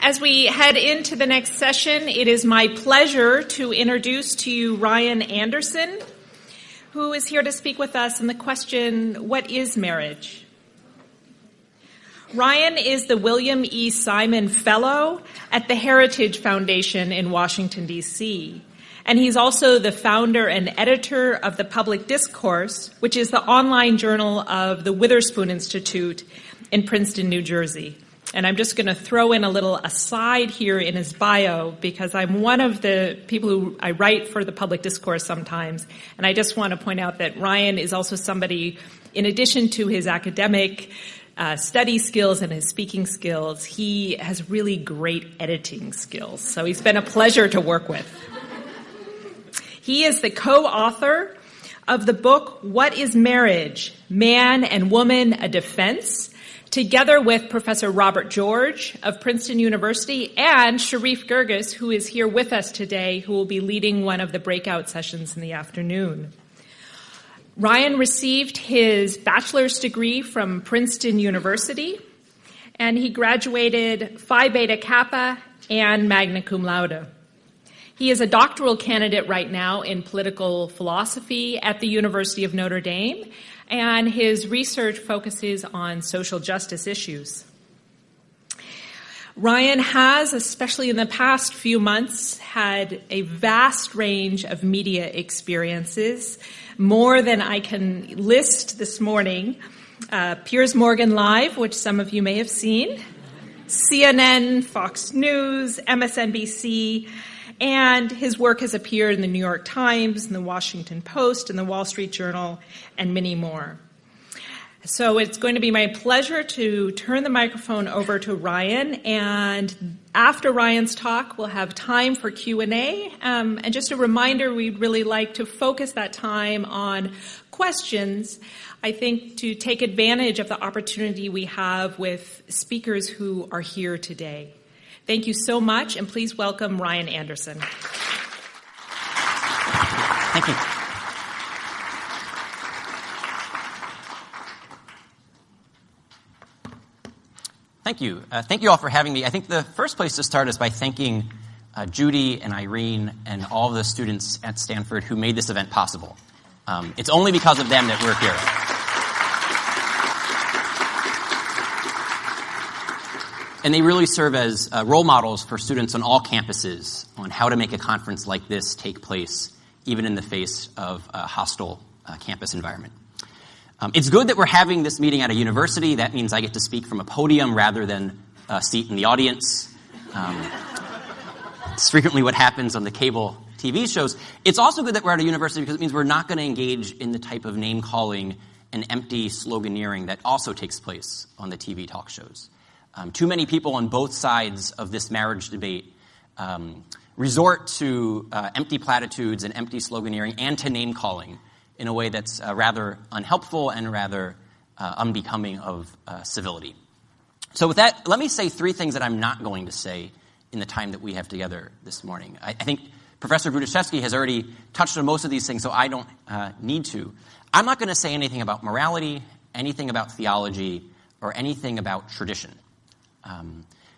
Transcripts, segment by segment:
As we head into the next session, it is my pleasure to introduce to you Ryan Anderson, who is here to speak with us on the question, what is marriage? Ryan is the William E. Simon Fellow at the Heritage Foundation in Washington, D.C., and he's also the founder and editor of The Public Discourse, which is the online journal of the Witherspoon Institute in Princeton, New Jersey. And I'm just going to throw in a little aside here in his bio because I'm one of the people who I write for The Public Discourse sometimes. And I just want to point out that Ryan is also somebody, in addition to his academic study skills and his speaking skills, he has really great editing skills. So he's been a pleasure to work with. He is the co-author of the book, What is Marriage? Man and Woman, A Defense, together with Professor Robert George of Princeton University and Sharif Girgis, who is here with us today, who will be leading one of the breakout sessions in the afternoon. Ryan received his bachelor's degree from Princeton University, and he graduated Phi Beta Kappa and magna cum laude. He is a doctoral candidate right now in political philosophy at the University of Notre Dame, and his research focuses on social justice issues. Ryan has, especially in the past few months, had a vast range of media experiences, more than I can list this morning. Piers Morgan Live, which some of you may have seen, CNN, Fox News, MSNBC, and his work has appeared in the New York Times, in the Washington Post, in the Wall Street Journal, and many more. So it's going to be my pleasure to turn the microphone over to Ryan, and after Ryan's talk, we'll have time for Q&A. And just a reminder, we'd really like to focus that time on questions, I think, to take advantage of the opportunity we have with speakers who are here today. Thank you so much, and please welcome Ryan Anderson. Thank you. Thank you. Thank you all for having me. I think the first place to start is by thanking Judy and Irene and all the students at Stanford who made this event possible. It's only because of them that we're here. And they really serve as role models for students on all campuses on how to make a conference like this take place, even in the face of a hostile campus environment. It's good that we're having this meeting at a university. That means I get to speak from a podium rather than a seat in the audience. It's frequently what happens on the cable TV shows. It's also good that we're at a university because it means we're not going to engage in the type of name-calling and empty sloganeering that also takes place on the TV talk shows. Too many people on both sides of this marriage debate resort to empty platitudes and empty sloganeering and to name-calling in a way that's rather unhelpful and rather unbecoming of civility. So with that, let me say three things that I'm not going to say in the time that we have together this morning. I think Professor Budashevsky has already touched on most of these things, so I don't need to. I'm not going to say anything about morality, anything about theology, or anything about tradition.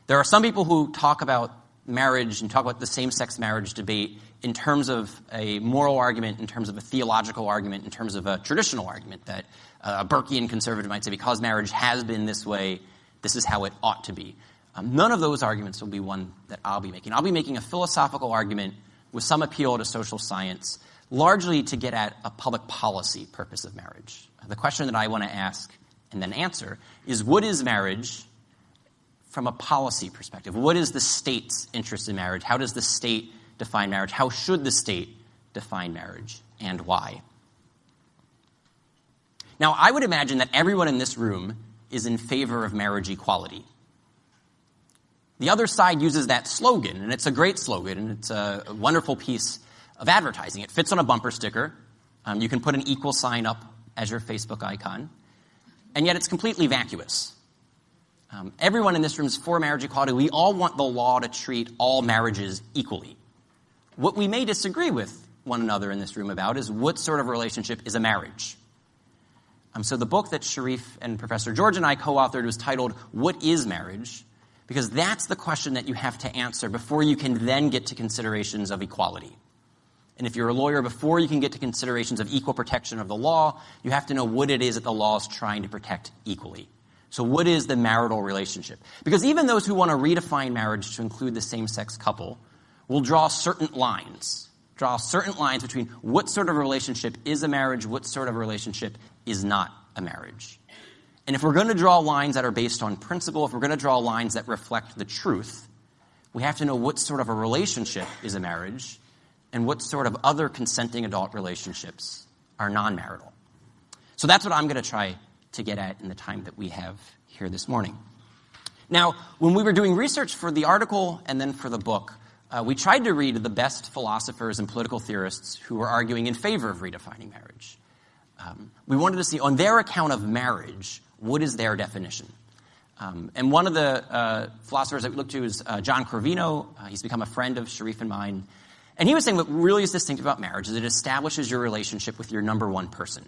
There are some people who talk about marriage and talk about the same-sex marriage debate in terms of a moral argument, in terms of a theological argument, in terms of a traditional argument that a Burkean conservative might say, because marriage has been this way, this is how it ought to be. None of those arguments will be one that I'll be making. I'll be making a philosophical argument with some appeal to social science, largely to get at a public policy purpose of marriage. The question that I want to ask and then answer is, what is marriage from a policy perspective? What is the state's interest in marriage? How does the state define marriage? How should the state define marriage, and why? Now, I would imagine that everyone in this room is in favor of marriage equality. The other side uses that slogan, and it's a great slogan, and it's a wonderful piece of advertising. It fits on a bumper sticker. You can put an equal sign up as your Facebook icon, and yet it's completely vacuous. Everyone in this room is for marriage equality. We all want the law to treat all marriages equally. What we may disagree with one another in this room about is what sort of relationship is a marriage. So the book that Sharif and Professor George and I co-authored was titled, What is Marriage? because that's the question that you have to answer before you can then get to considerations of equality. And if you're a lawyer, before you can get to considerations of equal protection of the law, you have to know what it is that the law is trying to protect equally. So what is the marital relationship? Because even those who want to redefine marriage to include the same-sex couple will draw certain lines between what sort of relationship is a marriage, what sort of relationship is not a marriage. And if we're going to draw lines that are based on principle, if we're going to draw lines that reflect the truth, we have to know what sort of a relationship is a marriage and what sort of other consenting adult relationships are non-marital. So that's what I'm going to try to get at in the time that we have here this morning. Now, when we were doing research for the article and then for the book, we tried to read the best philosophers and political theorists who were arguing in favor of redefining marriage. We wanted to see, on their account of marriage, what is their definition? And one of the philosophers that we looked to is John Corvino. He's become a friend of Sharif and mine. And he was saying what really is distinctive about marriage is it establishes your relationship with your number one person.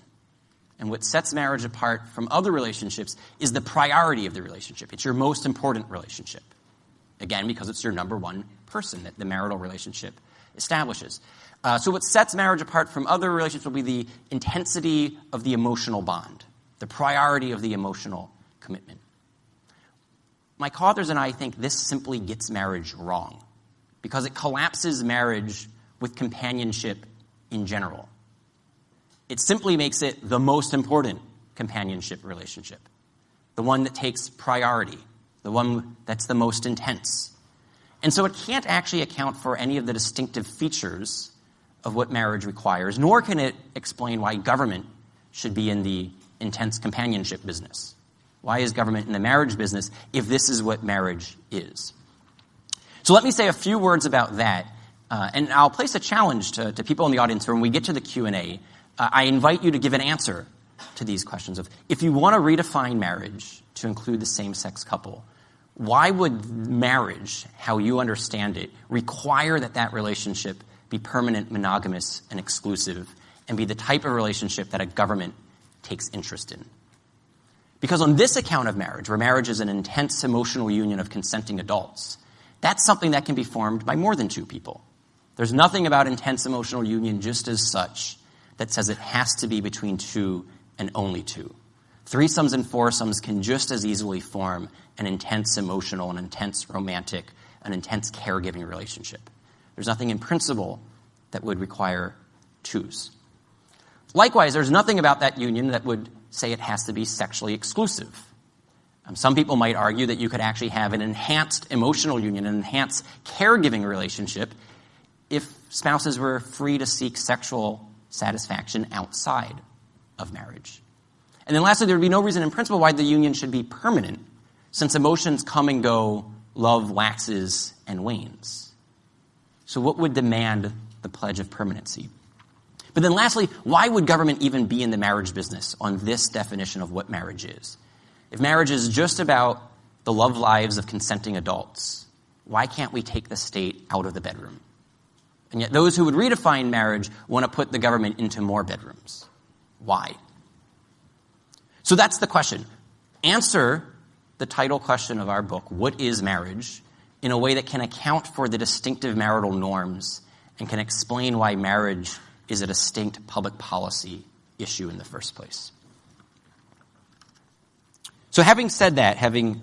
And what sets marriage apart from other relationships is the priority of the relationship. It's your most important relationship. Again, because it's your number one person that the marital relationship establishes. So what sets marriage apart from other relationships will be the intensity of the emotional bond, the priority of the emotional commitment. My co-authors and I think this simply gets marriage wrong because it collapses marriage with companionship in general. It simply makes it the most important companionship relationship, the one that takes priority, the one that's the most intense. And so it can't actually account for any of the distinctive features of what marriage requires, nor can it explain why government should be in the intense companionship business. Why is government in the marriage business if this is what marriage is? So let me say a few words about that, and I'll place a challenge to people in the audience when we get to the Q&A. I invite you to give an answer to these questions of, if you want to redefine marriage to include the same-sex couple, why would marriage, how you understand it, require that that relationship be permanent, monogamous, and exclusive, and be the type of relationship that a government takes interest in? Because on this account of marriage, where marriage is an intense emotional union of consenting adults, that's something that can be formed by more than two people. There's nothing about intense emotional union just as such that says it has to be between two and only two. Threesomes and foursomes can just as easily form an intense emotional, an intense romantic, an intense caregiving relationship. There's nothing in principle that would require twos. Likewise, there's nothing about that union that would say it has to be sexually exclusive. Some people might argue that you could actually have an enhanced emotional union, an enhanced caregiving relationship, if spouses were free to seek sexual satisfaction outside of marriage. And then lastly, there would be no reason in principle why the union should be permanent, since emotions come and go, love waxes and wanes. So what would demand the pledge of permanency? But then lastly, why would government even be in the marriage business on this definition of what marriage is? If marriage is just about the love lives of consenting adults, why can't we take the state out of the bedroom? And yet those who would redefine marriage want to put the government into more bedrooms. Why? So that's the question. Answer the title question of our book, what is marriage, in a way that can account for the distinctive marital norms and can explain why marriage is a distinct public policy issue in the first place. So having said that, having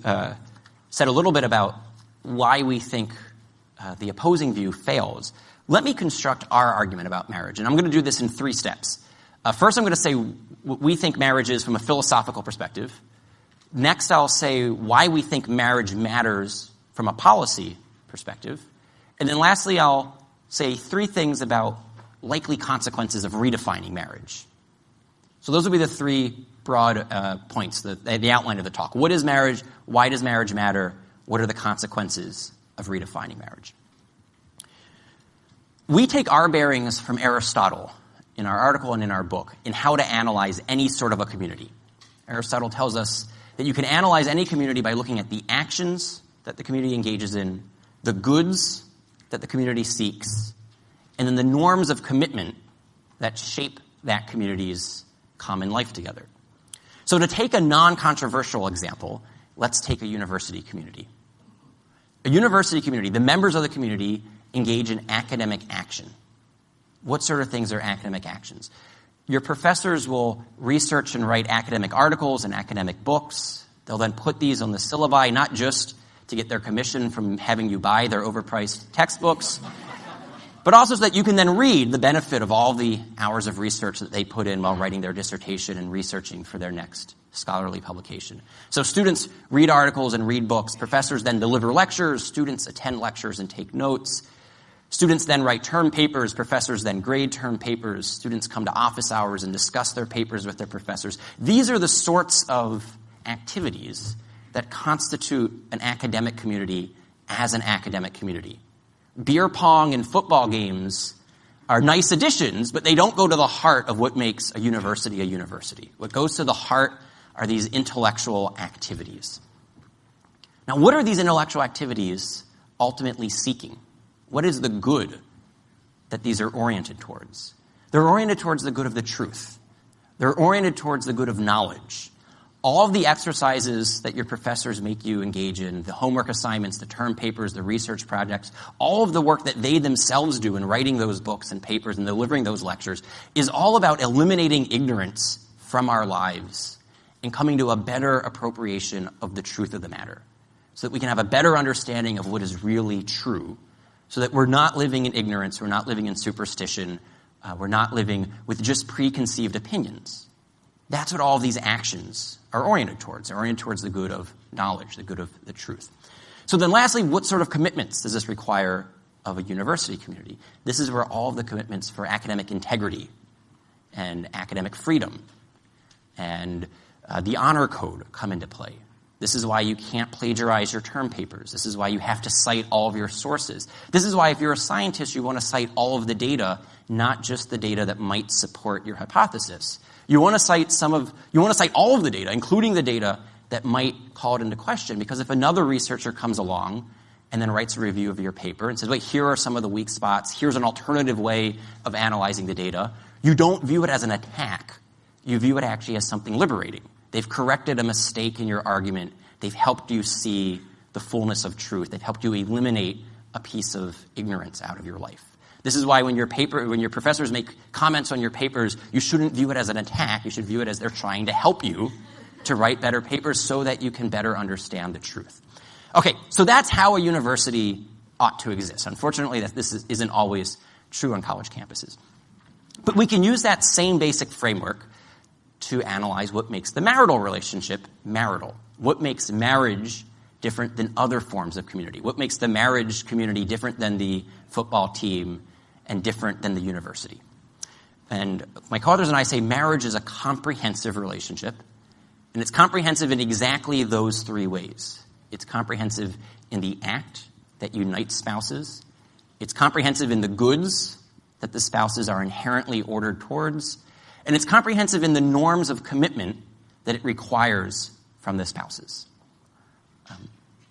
said a little bit about why we think the opposing view fails, let me construct our argument about marriage. And I'm going to do this in 3 steps. First, I'm going to say what we think marriage is from a philosophical perspective. Next, I'll say why we think marriage matters from a policy perspective. And then lastly, I'll say 3 things about likely consequences of redefining marriage. So those will be the 3 broad points, the outline of the talk. What is marriage? Why does marriage matter? What are the consequences of redefining marriage? We take our bearings from Aristotle in our article and in our book in how to analyze any sort of a community. Aristotle tells us that you can analyze any community by looking at the actions that the community engages in, the goods that the community seeks, and then the norms of commitment that shape that community's common life together. So to take a non-controversial example, let's take a university community. A university community, the members of the community, engage in academic action. What sort of things are academic actions? Your professors will research and write academic articles and academic books. They'll then put these on the syllabi, not just to get their commission from having you buy their overpriced textbooks, but also so that you can then read the benefit of all the hours of research that they put in while writing their dissertation and researching for their next scholarly publication. So students read articles and read books. Professors then deliver lectures. Students attend lectures and take notes. Students then write term papers. Professors then grade term papers. Students come to office hours and discuss their papers with their professors. These are the sorts of activities that constitute an academic community as an academic community. Beer pong and football games are nice additions, but they don't go to the heart of what makes a university a university. What goes to the heart are these intellectual activities. Now, what are these intellectual activities ultimately seeking? What is the good that these are oriented towards? They're oriented towards the good of the truth. They're oriented towards the good of knowledge. All of the exercises that your professors make you engage in, the homework assignments, the term papers, the research projects, all of the work that they themselves do in writing those books and papers and delivering those lectures is all about eliminating ignorance from our lives and coming to a better appropriation of the truth of the matter so that we can have a better understanding of what is really true, so that we're not living in ignorance, we're not living in superstition, we're not living with just preconceived opinions. That's what all of these actions are oriented towards. They're oriented towards the good of knowledge, the good of the truth. So then lastly, what sort of commitments does this require of a university community? This is where all of the commitments for academic integrity and academic freedom and the honor code come into play. This is why you can't plagiarize your term papers. This is why you have to cite all of your sources. This is why if you're a scientist, you want to cite all of the data, not just the data that might support your hypothesis. You want to cite all of the data, including the data that might call it into question, because if another researcher comes along and then writes a review of your paper and says, wait, here are some of the weak spots, here's an alternative way of analyzing the data, you don't view it as an attack. You view it actually as something liberating. They've corrected a mistake in your argument. They've helped you see the fullness of truth. They've helped you eliminate a piece of ignorance out of your life. This is why when your professors make comments on your papers, you shouldn't view it as an attack. You should view it as they're trying to help you to write better papers so that you can better understand the truth. Okay, so that's how a university ought to exist. Unfortunately, this isn't always true on college campuses. But we can use that same basic framework to analyze what makes the marital relationship marital. What makes marriage different than other forms of community? What makes the marriage community different than the football team and different than the university? And my co-authors and I say marriage is a comprehensive relationship, and it's comprehensive in exactly those three ways. It's comprehensive in the act that unites spouses. It's comprehensive in the goods that the spouses are inherently ordered towards. And it's comprehensive in the norms of commitment that it requires from the spouses.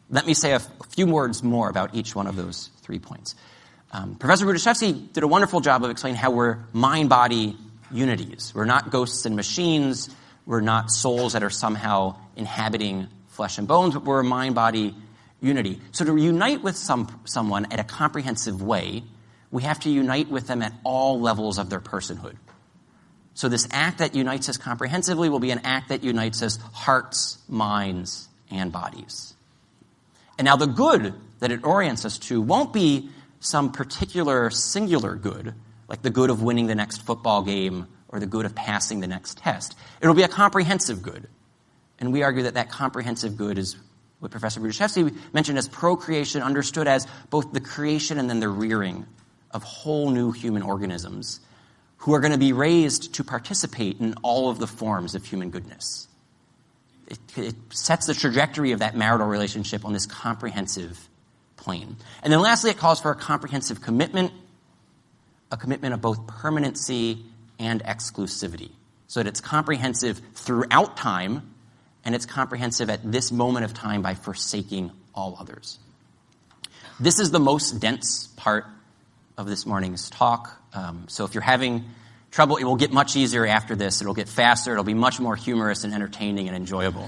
Let me say a few words more about each one of those 3 points. Professor Rudiszewski did a wonderful job of explaining how we're mind-body unities. We're not ghosts and machines. We're not souls that are somehow inhabiting flesh and bones, but we're a mind-body unity. So to unite with someone at a comprehensive way, we have to unite with them at all levels of their personhood. So this act that unites us comprehensively will be an act that unites us hearts, minds, and bodies. And now the good that it orients us to won't be some particular singular good, like the good of winning the next football game or the good of passing the next test. It'll be a comprehensive good. And we argue that that comprehensive good is what Professor Rudiszewski mentioned as procreation, understood as both the creation and then the rearing of whole new human organisms who are going to be raised to participate in all of the forms of human goodness. It sets the trajectory of that marital relationship on this comprehensive plane. And then lastly, it calls for a comprehensive commitment, a commitment of both permanency and exclusivity, so that it's comprehensive throughout time, and it's comprehensive at this moment of time by forsaking all others. This is the most dense part of this morning's talk. So if you're having trouble, it will get much easier after this. It'll get faster. It'll be much more humorous and entertaining and enjoyable.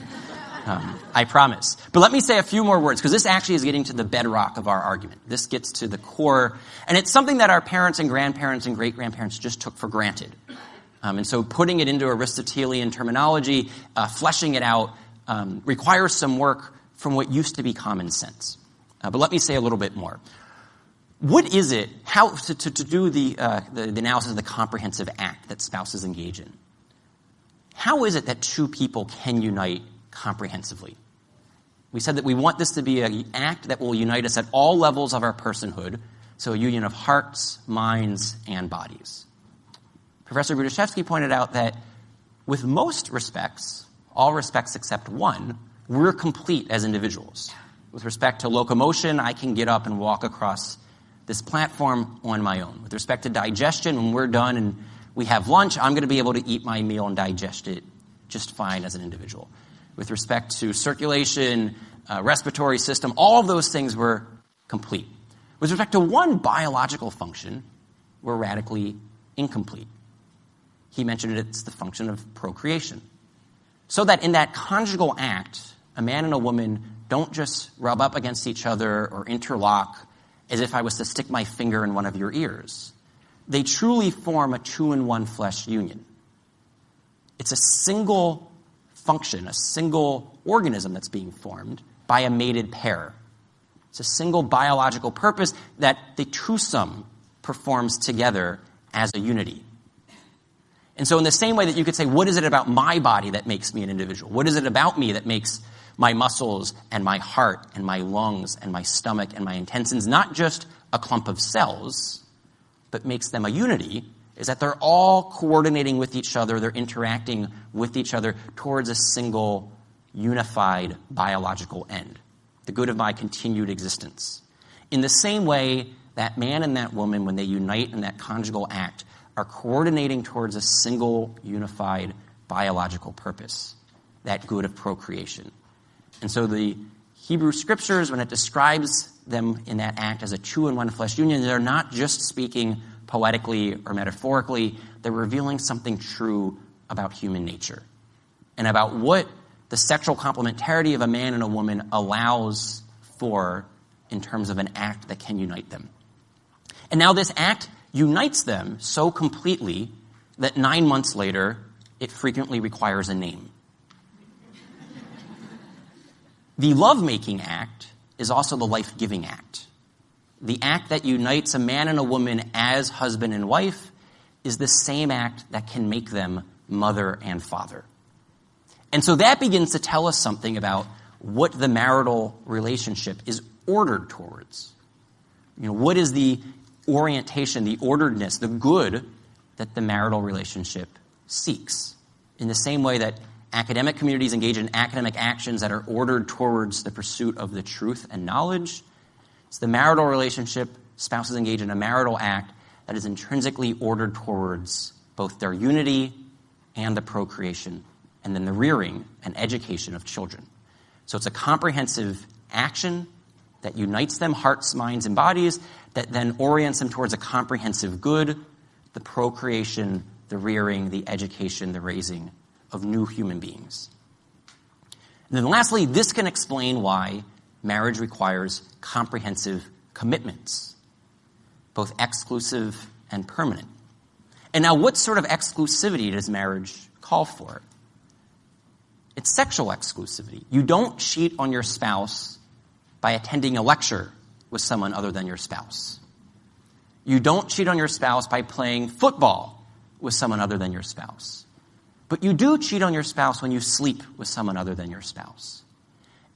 I promise. But let me say a few more words, because this actually is getting to the bedrock of our argument. This gets to the core, and it's something that our parents and grandparents and great-grandparents just took for granted. And so putting it into Aristotelian terminology, fleshing it out, requires some work from what used to be common sense. But let me say a little bit more. What is it, how to do the analysis of the comprehensive act that spouses engage in? How is it that two people can unite comprehensively? We said that we want this to be an act that will unite us at all levels of our personhood, so a union of hearts, minds, and bodies. Professor Brudaszewski pointed out that with most respects, all respects except one, we're complete as individuals. With respect to locomotion, I can get up and walk across this platform on my own. With respect to digestion, when we're done and we have lunch, I'm going to be able to eat my meal and digest it just fine as an individual. With respect to circulation, respiratory system, all of those things were complete. With respect to one biological function, we're radically incomplete. He mentioned it's the function of procreation. So that in that conjugal act, a man and a woman don't just rub up against each other or interlock as if I was to stick my finger in one of your ears. They truly form a two-in-one flesh union. It's a single function, a single organism that's being formed by a mated pair. It's a single biological purpose that the twosome performs together as a unity. And so in the same way that you could say, what is it about my body that makes me an individual? What is it about me that makes my muscles and my heart and my lungs and my stomach and my intestines not just a clump of cells, but makes them a unity, is that they're all coordinating with each other, they're interacting with each other towards a single, unified biological end, the good of my continued existence. In the same way, that man and that woman, when they unite in that conjugal act, are coordinating towards a single, unified biological purpose, that good of procreation. And so the Hebrew Scriptures, when it describes them in that act as a two-in-one flesh union, they're not just speaking poetically or metaphorically, they're revealing something true about human nature and about what the sexual complementarity of a man and a woman allows for in terms of an act that can unite them. And now this act unites them so completely that 9 months later, it frequently requires a name. The lovemaking act is also the life-giving act. The act that unites a man and a woman as husband and wife is the same act that can make them mother and father. And so that begins to tell us something about what the marital relationship is ordered towards. What is the orientation, the orderedness, the good that the marital relationship seeks? In the same way that academic communities engage in academic actions that are ordered towards the pursuit of the truth and knowledge, it's the marital relationship, spouses engage in a marital act that is intrinsically ordered towards both their unity and the procreation, and then the rearing and education of children. So it's a comprehensive action that unites them, hearts, minds, and bodies, that then orients them towards a comprehensive good, the procreation, the rearing, the education, the raising of new human beings. And then lastly, this can explain why marriage requires comprehensive commitments, both exclusive and permanent. And now, what sort of exclusivity does marriage call for? It's sexual exclusivity. You don't cheat on your spouse by attending a lecture with someone other than your spouse. You don't cheat on your spouse by playing football with someone other than your spouse. But you do cheat on your spouse when you sleep with someone other than your spouse.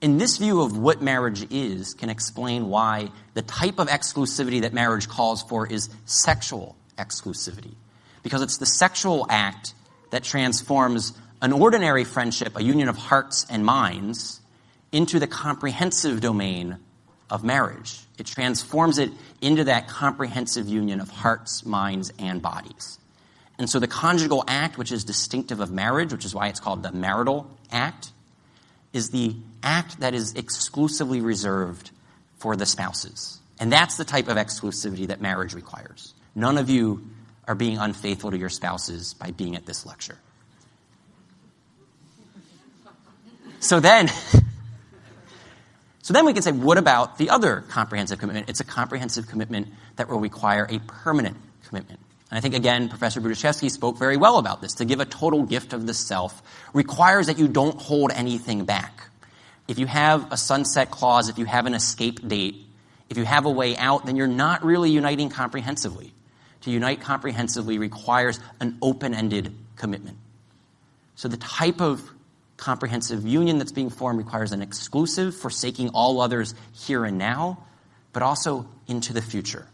And this view of what marriage is can explain why the type of exclusivity that marriage calls for is sexual exclusivity. Because it's the sexual act that transforms an ordinary friendship, a union of hearts and minds, into the comprehensive domain of marriage. It transforms it into that comprehensive union of hearts, minds, and bodies. And so the conjugal act, which is distinctive of marriage, which is why it's called the marital act, is the act that is exclusively reserved for the spouses. And that's the type of exclusivity that marriage requires. None of you are being unfaithful to your spouses by being at this lecture. So then we can say, what about the other comprehensive commitment? It's a comprehensive commitment that will require a permanent commitment. And I think, again, Professor Budiszewski spoke very well about this. To give a total gift of the self requires that you don't hold anything back. If you have a sunset clause, if you have an escape date, if you have a way out, then you're not really uniting comprehensively. To unite comprehensively requires an open-ended commitment. So the type of comprehensive union that's being formed requires an exclusive, forsaking all others here and now, but also into the future.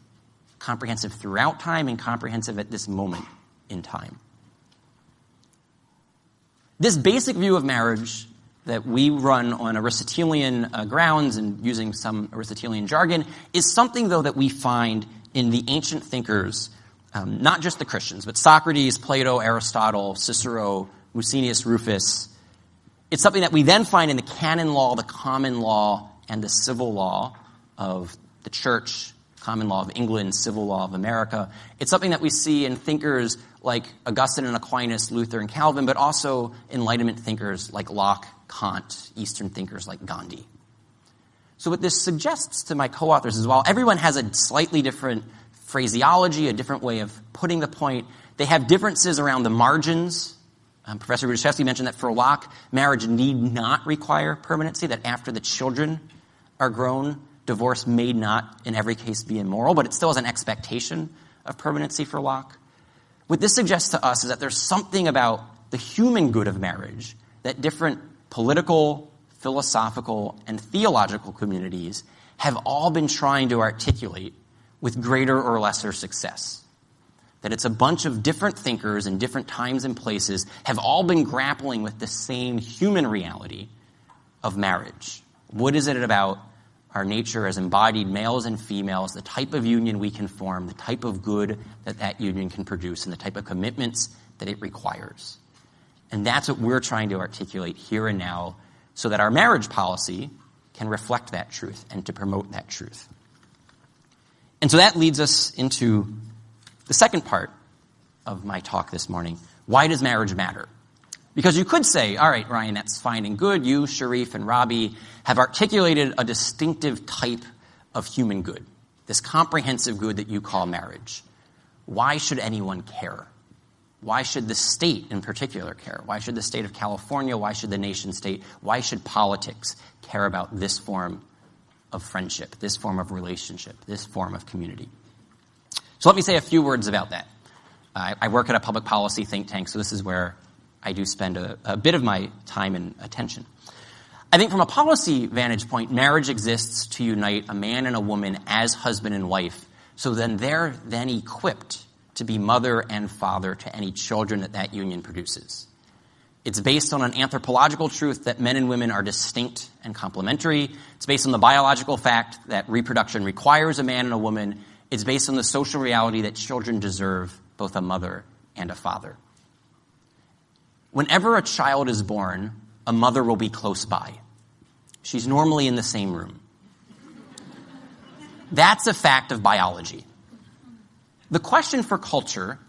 Comprehensive throughout time and comprehensive at this moment in time. This basic view of marriage that we run on Aristotelian grounds and using some Aristotelian jargon is something, though, that we find in the ancient thinkers, not just the Christians, but Socrates, Plato, Aristotle, Cicero, Musonius Rufus. It's something that we then find in the canon law, the common law, and the civil law of the church, common law of England, civil law of America. It's something that we see in thinkers like Augustine and Aquinas, Luther and Calvin, but also Enlightenment thinkers like Locke, Kant, Eastern thinkers like Gandhi. So what this suggests to my co-authors is while everyone has a slightly different phraseology, a different way of putting the point, they have differences around the margins. Professor Budiszewski mentioned that for Locke, marriage need not require permanency, that after the children are grown, divorce may not in every case be immoral, but it still has an expectation of permanency for Locke. What this suggests to us is that there's something about the human good of marriage that different political, philosophical, and theological communities have all been trying to articulate with greater or lesser success. That it's a bunch of different thinkers in different times and places have all been grappling with the same human reality of marriage. What is it about our nature as embodied males and females, the type of union we can form, the type of good that that union can produce, and the type of commitments that it requires? And that's what we're trying to articulate here and now so that our marriage policy can reflect that truth and to promote that truth. And so that leads us into the second part of my talk this morning. Why does marriage matter? Because you could say, all right, Ryan, that's fine and good. You, Sharif, and Robbie have articulated a distinctive type of human good, this comprehensive good that you call marriage. Why should anyone care? Why should the state in particular care? Why should the state of California? Why should the nation state? Why should politics care about this form of friendship, this form of relationship, this form of community? So let me say a few words about that. I work at a public policy think tank, so this is where I do spend a bit of my time and attention. I think from a policy vantage point, marriage exists to unite a man and a woman as husband and wife, so then they're then equipped to be mother and father to any children that that union produces. It's based on an anthropological truth that men and women are distinct and complementary. It's based on the biological fact that reproduction requires a man and a woman. It's based on the social reality that children deserve both a mother and a father. Whenever a child is born, a mother will be close by. She's normally in the same room. That's a fact of biology. The question for culture,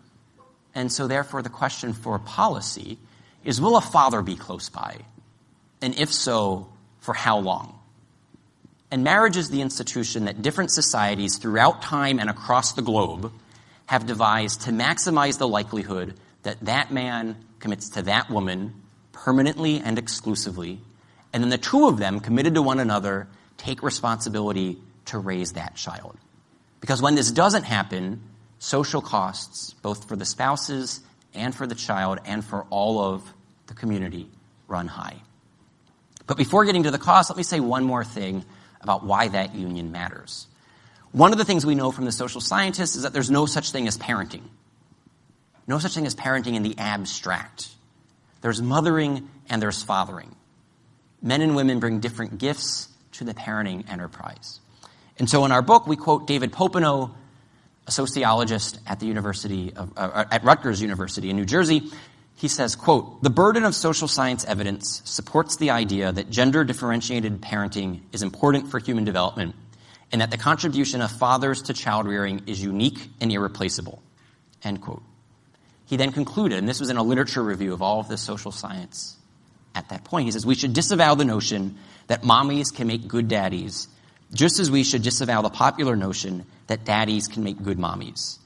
and so therefore the question for policy, is will a father be close by? And if so, for how long? And marriage is the institution that different societies throughout time and across the globe have devised to maximize the likelihood that that man commits to that woman permanently and exclusively, and then the two of them, committed to one another, take responsibility to raise that child. Because when this doesn't happen, social costs, both for the spouses and for the child and for all of the community, run high. But before getting to the cost, let me say one more thing about why that union matters. One of the things we know from the social scientists is that there's no such thing as parenting. No such thing as parenting in the abstract. There's mothering and there's fathering. Men and women bring different gifts to the parenting enterprise. And so in our book, we quote David Popenoe, a sociologist at the at Rutgers University in New Jersey. He says, quote, "The burden of social science evidence supports the idea that gender-differentiated parenting is important for human development and that the contribution of fathers to child rearing is unique and irreplaceable." End quote. He then concluded, and this was in a literature review of all of the social science at that point. He says, we should disavow the notion that mommies can make good daddies, just as we should disavow the popular notion that daddies can make good mommies.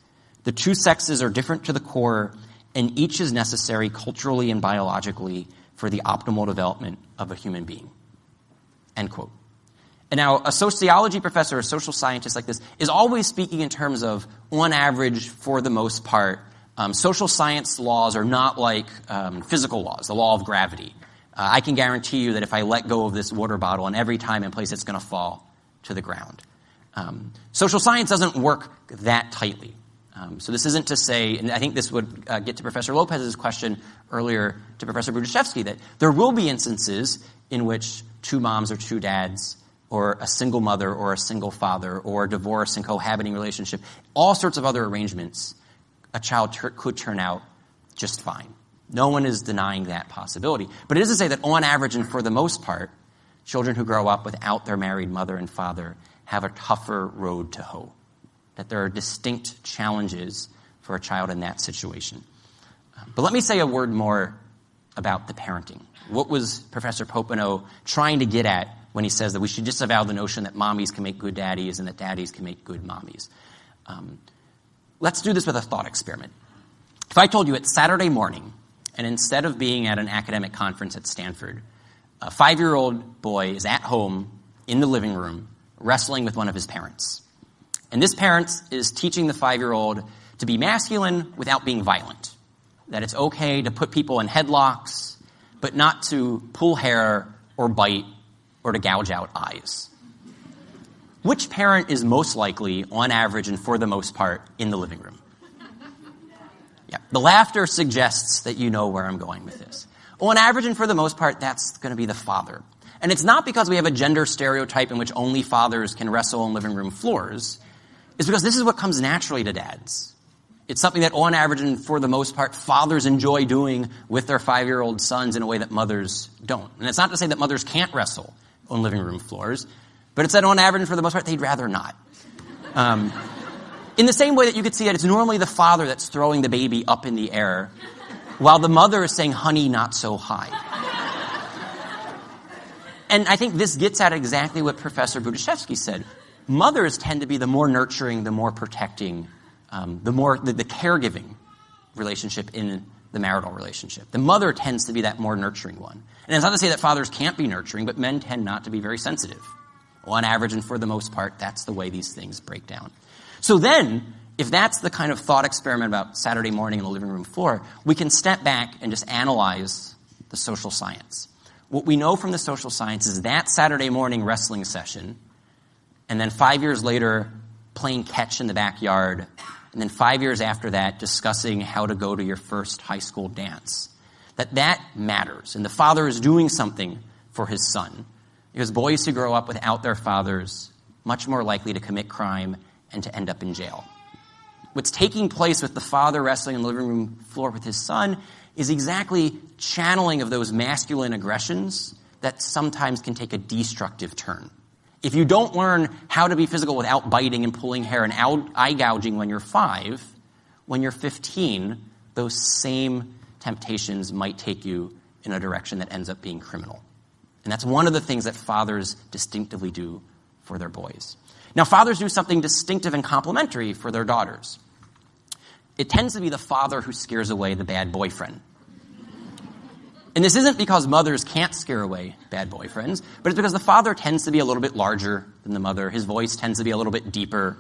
The two sexes are different to the core, and each is necessary culturally and biologically for the optimal development of a human being. End quote. And now a sociology professor, a social scientist like this, is always speaking in terms of, on average, for the most part, social science laws are not like physical laws, the law of gravity. I can guarantee you that if I let go of this water bottle, and every time and place it's going to fall to the ground. Social science doesn't work that tightly. So this isn't to say, and I think this would get to Professor Lopez's question earlier to Professor Brudaszewski, that there will be instances in which two moms or two dads, or a single mother or a single father, or a divorce and cohabiting relationship, all sorts of other arrangements, a child could turn out just fine. No one is denying that possibility. But it is to say that on average and for the most part, children who grow up without their married mother and father have a tougher road to hoe, that there are distinct challenges for a child in that situation. But let me say a word more about the parenting. What was Professor Popenoe trying to get at when he says that we should disavow the notion that mommies can make good daddies and that daddies can make good mommies? Let's do this with a thought experiment. If I told you it's Saturday morning, and instead of being at an academic conference at Stanford, a 5-year-old boy is at home in the living room wrestling with one of his parents. And this parent is teaching the 5-year-old to be masculine without being violent, that it's okay to put people in headlocks, but not to pull hair or bite or to gouge out eyes. Which parent is most likely, on average and for the most part, in the living room? Yeah, the laughter suggests that you know where I'm going with this. On average and for the most part, that's going to be the father. And it's not because we have a gender stereotype in which only fathers can wrestle on living room floors. It's because this is what comes naturally to dads. It's something that on average and for the most part, fathers enjoy doing with their 5-year-old sons in a way that mothers don't. And it's not to say that mothers can't wrestle on living room floors, but it's that on average and for the most part, they'd rather not. In the same way that you could see that it's normally the father that's throwing the baby up in the air, while the mother is saying, honey, not so high. And I think this gets at exactly what Professor Brudaszewski said. Mothers tend to be the more nurturing, the more protecting, the caregiving relationship in the marital relationship. The mother tends to be that more nurturing one. And it's not to say that fathers can't be nurturing, but men tend not to be very sensitive. On average and for the most part, that's the way these things break down. So then, if that's the kind of thought experiment about Saturday morning on the living room floor, we can step back and just analyze the social science. What we know from the social science is that Saturday morning wrestling session, and then 5 years later, playing catch in the backyard, and then 5 years after that, discussing how to go to your first high school dance. That matters, and the father is doing something for his son, because boys who grow up without their fathers much more likely to commit crime and to end up in jail. What's taking place with the father wrestling on the living room floor with his son is exactly channeling of those masculine aggressions that sometimes can take a destructive turn. If you don't learn how to be physical without biting and pulling hair and eye gouging when you're 5, when you're 15, those same temptations might take you in a direction that ends up being criminal. And that's one of the things that fathers distinctively do for their boys. Now, fathers do something distinctive and complementary for their daughters. It tends to be the father who scares away the bad boyfriend. And this isn't because mothers can't scare away bad boyfriends, but it's because the father tends to be a little bit larger than the mother. His voice tends to be a little bit deeper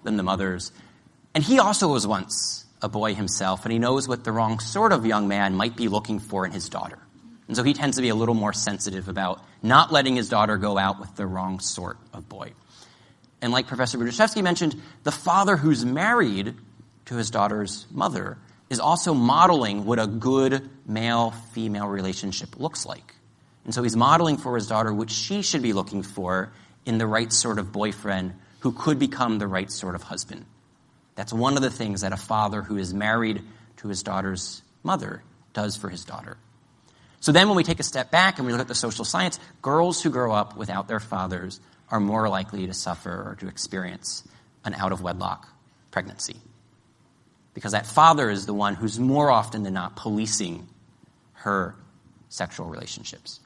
than the mother's. And he also was once a boy himself, and he knows what the wrong sort of young man might be looking for in his daughter. And so he tends to be a little more sensitive about not letting his daughter go out with the wrong sort of boy. And like Professor Brudaszewski mentioned, the father who's married to his daughter's mother is also modeling what a good male-female relationship looks like. And so he's modeling for his daughter what she should be looking for in the right sort of boyfriend who could become the right sort of husband. That's one of the things that a father who is married to his daughter's mother does for his daughter. So then when we take a step back and we look at the social science, girls who grow up without their fathers are more likely to suffer or to experience an out-of-wedlock pregnancy. Because that father is the one who's more often than not policing her sexual relationships.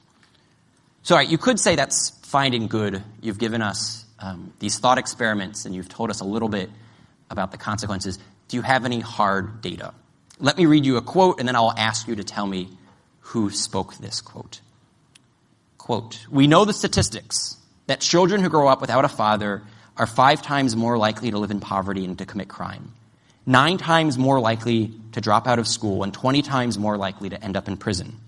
So all right, you could say that's fine and good. You've given us these thought experiments, and you've told us a little bit about the consequences. Do you have any hard data? Let me read you a quote, and then I'll ask you to tell me who spoke this quote. Quote, "We know the statistics that children who grow up without a father are 5 times more likely to live in poverty and to commit crime, 9 times more likely to drop out of school, and 20 times more likely to end up in prison.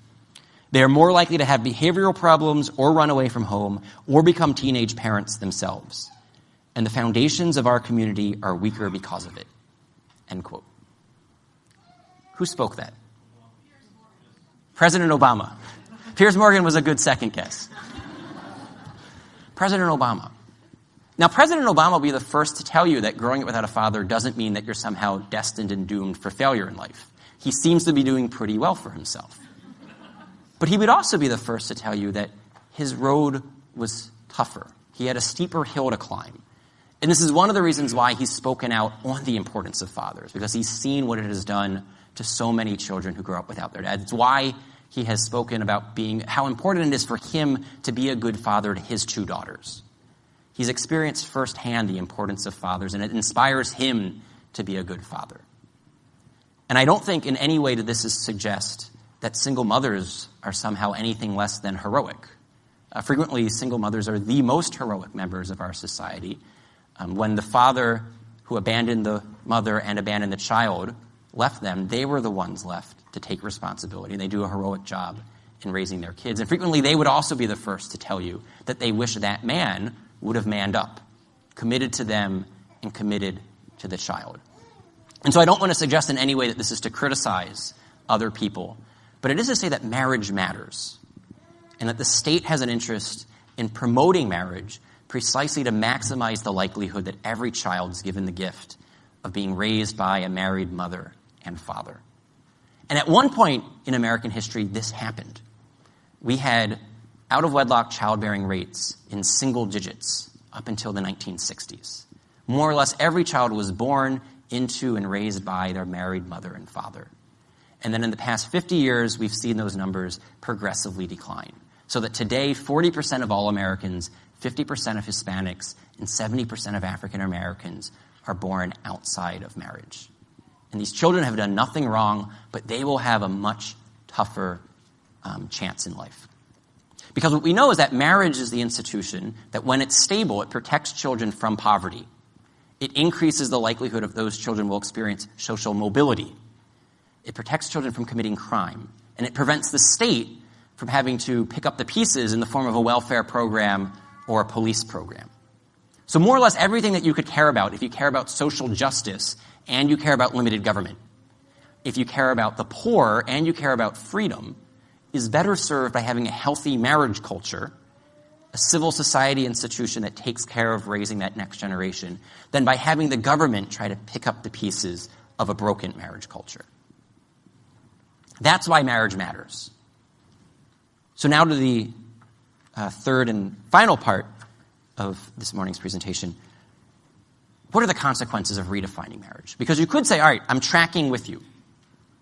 They are more likely to have behavioral problems or run away from home or become teenage parents themselves. And the foundations of our community are weaker because of it." End quote. Who spoke that? President Obama. Piers Morgan was a good second guess. President Obama. Now, President Obama will be the first to tell you that growing up without a father doesn't mean that you're somehow destined and doomed for failure in life. He seems to be doing pretty well for himself. But he would also be the first to tell you that his road was tougher. He had a steeper hill to climb. And this is one of the reasons why he's spoken out on the importance of fathers, because he's seen what it has done to so many children who grow up without their dad. It's why he has spoken about how important it is for him to be a good father to his 2 daughters. He's experienced firsthand the importance of fathers, and it inspires him to be a good father. And I don't think in any way that this is suggest that single mothers are somehow anything less than heroic. Frequently, single mothers are the most heroic members of our society. When the father who abandoned the mother and abandoned the child left them, they were the ones left to take responsibility. They do a heroic job in raising their kids. And frequently, they would also be the first to tell you that they wish that man would have manned up, committed to them, and committed to the child. And so I don't want to suggest in any way that this is to criticize other people, but it is to say that marriage matters, and that the state has an interest in promoting marriage precisely to maximize the likelihood that every child is given the gift of being raised by a married mother and father. And at one point in American history, this happened. We had out-of-wedlock childbearing rates in single digits up until the 1960s. More or less every child was born into and raised by their married mother and father. And then in the past 50 years, we've seen those numbers progressively decline. So that today, 40% of all Americans, 50% of Hispanics, and 70% of African Americans are born outside of marriage. And these children have done nothing wrong, but they will have a much tougher chance in life. Because what we know is that marriage is the institution that when it's stable, it protects children from poverty. It increases the likelihood of those children will experience social mobility. It protects children from committing crime. And it prevents the state from having to pick up the pieces in the form of a welfare program or a police program. So more or less everything that you could care about, if you care about social justice and you care about limited government, if you care about the poor and you care about freedom, is better served by having a healthy marriage culture, a civil society institution that takes care of raising that next generation, than by having the government try to pick up the pieces of a broken marriage culture. That's why marriage matters. So now to the third and final part of this morning's presentation. What are the consequences of redefining marriage? Because you could say, all right, I'm tracking with you.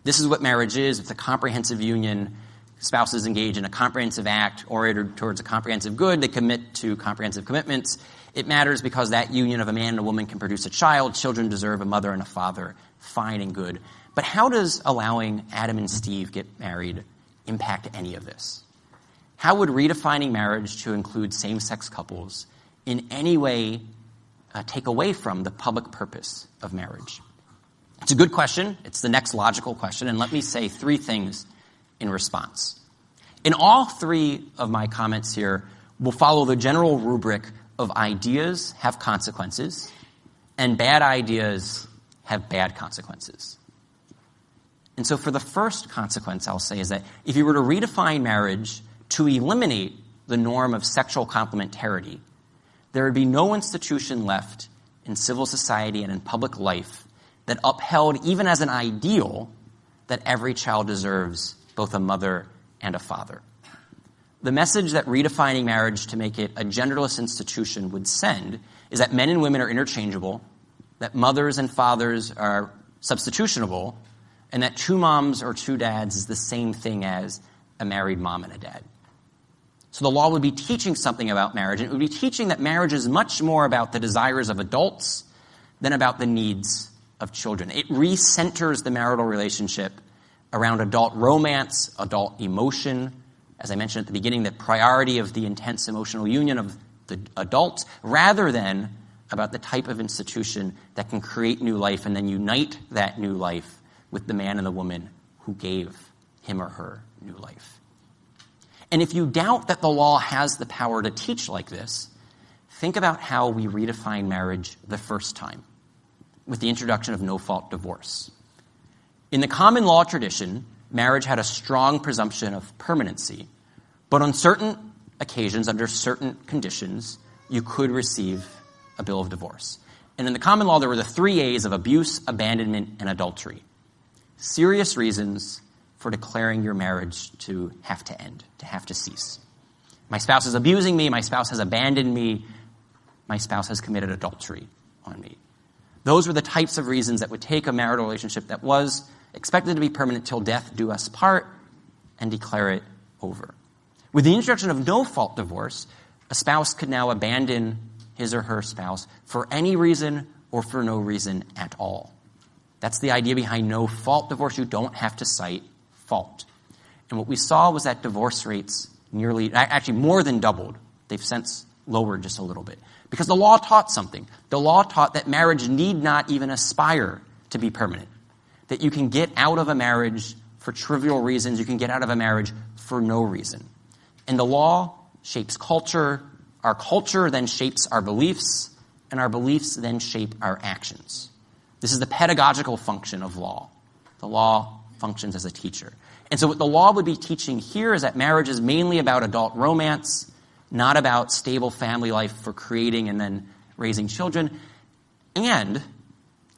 This is what marriage is. It's a comprehensive union. Spouses engage in a comprehensive act oriented towards a comprehensive good. They commit to comprehensive commitments. It matters because that union of a man and a woman can produce a child. Children deserve a mother and a father. Fine and good. But how does allowing Adam and Steve get married impact any of this? How would redefining marriage to include same-sex couples in any way take away from the public purpose of marriage? It's a good question. It's the next logical question. And let me say 3 things in response. In all 3 of my comments here, we'll follow the general rubric of ideas have consequences and bad ideas have bad consequences. And so for the first consequence, I'll say is that if you were to redefine marriage to eliminate the norm of sexual complementarity, there would be no institution left in civil society and in public life that upheld, even as an ideal, that every child deserves both a mother and a father. The message that redefining marriage to make it a genderless institution would send is that men and women are interchangeable, that mothers and fathers are substitutionable, and that 2 moms or 2 dads is the same thing as a married mom and a dad. So the law would be teaching something about marriage, and it would be teaching that marriage is much more about the desires of adults than about the needs of children. It recenters the marital relationship around adult romance, adult emotion. As I mentioned at the beginning, the priority of the intense emotional union of the adults, rather than about the type of institution that can create new life and then unite that new life with the man and the woman who gave him or her new life. And if you doubt that the law has the power to teach like this, think about how we redefined marriage the first time, with the introduction of no-fault divorce. In the common law tradition, marriage had a strong presumption of permanency, but on certain occasions, under certain conditions, you could receive a bill of divorce. And in the common law, there were the 3 A's of abuse, abandonment, and adultery. Serious reasons for declaring your marriage to have to end, to have to cease. My spouse is abusing me, my spouse has abandoned me, my spouse has committed adultery on me. Those were the types of reasons that would take a marital relationship that was expected to be permanent till death do us part and declare it over. With the introduction of no-fault divorce, a spouse could now abandon his or her spouse for any reason or for no reason at all. That's the idea behind no-fault divorce. You don't have to cite fault. And what we saw was that divorce rates actually more than doubled. They've since lowered just a little bit. Because the law taught something. The law taught that marriage need not even aspire to be permanent. That you can get out of a marriage for trivial reasons. You can get out of a marriage for no reason. And the law shapes culture. Our culture then shapes our beliefs. And our beliefs then shape our actions. This is the pedagogical function of law. The law functions as a teacher. And so what the law would be teaching here is that marriage is mainly about adult romance, not about stable family life for creating and then raising children. And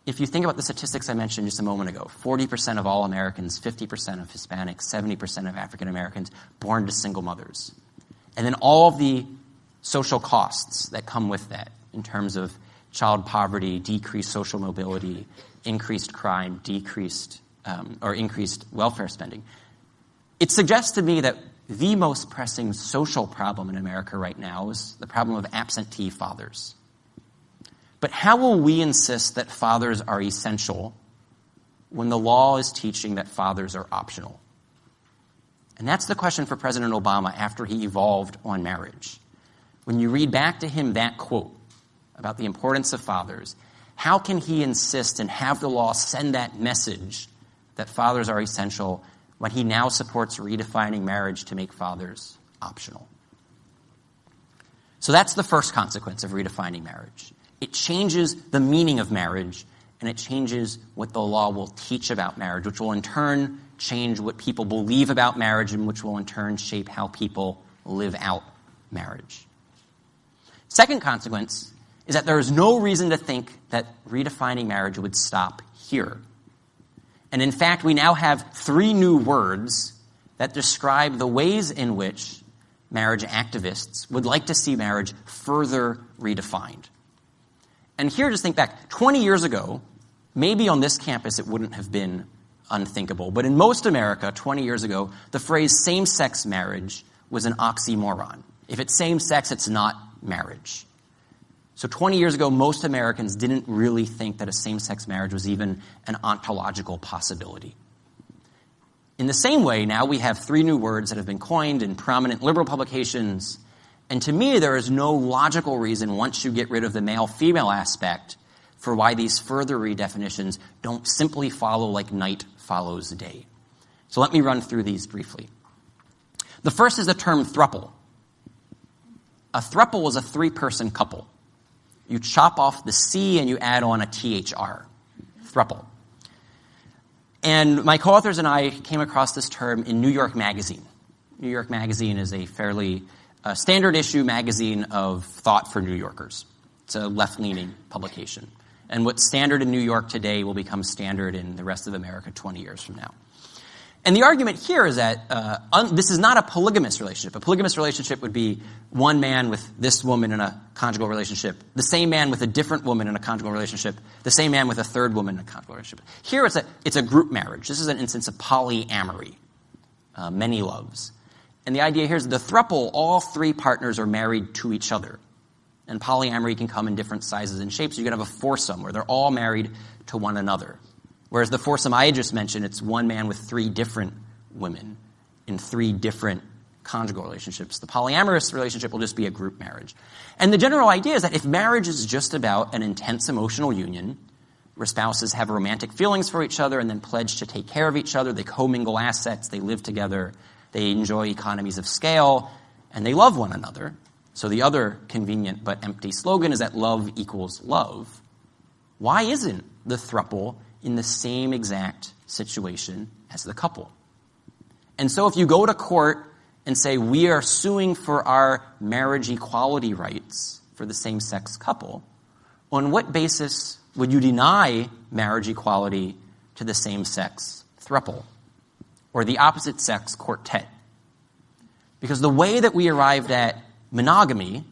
if you think about the statistics I mentioned just a moment ago, 40% of all Americans, 50% of Hispanics, 70% of African Americans born to single mothers. And then all of the social costs that come with that in terms of child poverty, decreased social mobility, increased crime, increased welfare spending. It suggests to me that the most pressing social problem in America right now is the problem of absentee fathers. But how will we insist that fathers are essential when the law is teaching that fathers are optional? And that's the question for President Obama after he evolved on marriage. When you read back to him that quote about the importance of fathers, how can he insist and have the law send that message that fathers are essential when he now supports redefining marriage to make fathers optional? So that's the first consequence of redefining marriage. It changes the meaning of marriage, and it changes what the law will teach about marriage, which will in turn change what people believe about marriage, and which will in turn shape how people live out marriage. Second consequence is that there is no reason to think that redefining marriage would stop here. And in fact, we now have 3 new words that describe the ways in which marriage activists would like to see marriage further redefined. And here, just think back. 20 years ago, maybe on this campus it wouldn't have been unthinkable, but in most America, 20 years ago, the phrase same-sex marriage was an oxymoron. If it's same-sex, it's not marriage. So 20 years ago, most Americans didn't really think that a same-sex marriage was even an ontological possibility. In the same way, now we have 3 new words that have been coined in prominent liberal publications, and to me, there is no logical reason, once you get rid of the male-female aspect, for why these further redefinitions don't simply follow like night follows day. So let me run through these briefly. The first is the term throuple. A throuple is a 3-person couple. You chop off the C and you add on a THR, throuple. And my co-authors and I came across this term in New York Magazine. New York Magazine is a fairly standard issue magazine of thought for New Yorkers. It's a left-leaning publication. And what's standard in New York today will become standard in the rest of America 20 years from now. And the argument here is that this is not a polygamous relationship. A polygamous relationship would be one man with this woman in a conjugal relationship, the same man with a different woman in a conjugal relationship, the same man with a third woman in a conjugal relationship. Here it's a group marriage. This is an instance of polyamory. many loves. And the idea here is the throuple, all three partners are married to each other. And polyamory can come in different sizes and shapes. You can have a foursome where they're all married to one another. Whereas the foursome I just mentioned, it's one man with three different women in three different conjugal relationships. The polyamorous relationship will just be a group marriage. And the general idea is that if marriage is just about an intense emotional union where spouses have romantic feelings for each other and then pledge to take care of each other, they commingle assets, they live together, they enjoy economies of scale, and they love one another. So the other convenient but empty slogan is that love equals love. Why isn't the throuple in the same exact situation as the couple? And so if you go to court and say, we are suing for our marriage equality rights for the same-sex couple, on what basis would you deny marriage equality to the same-sex throuple or the opposite-sex quartet? Because the way that we arrived at monogamy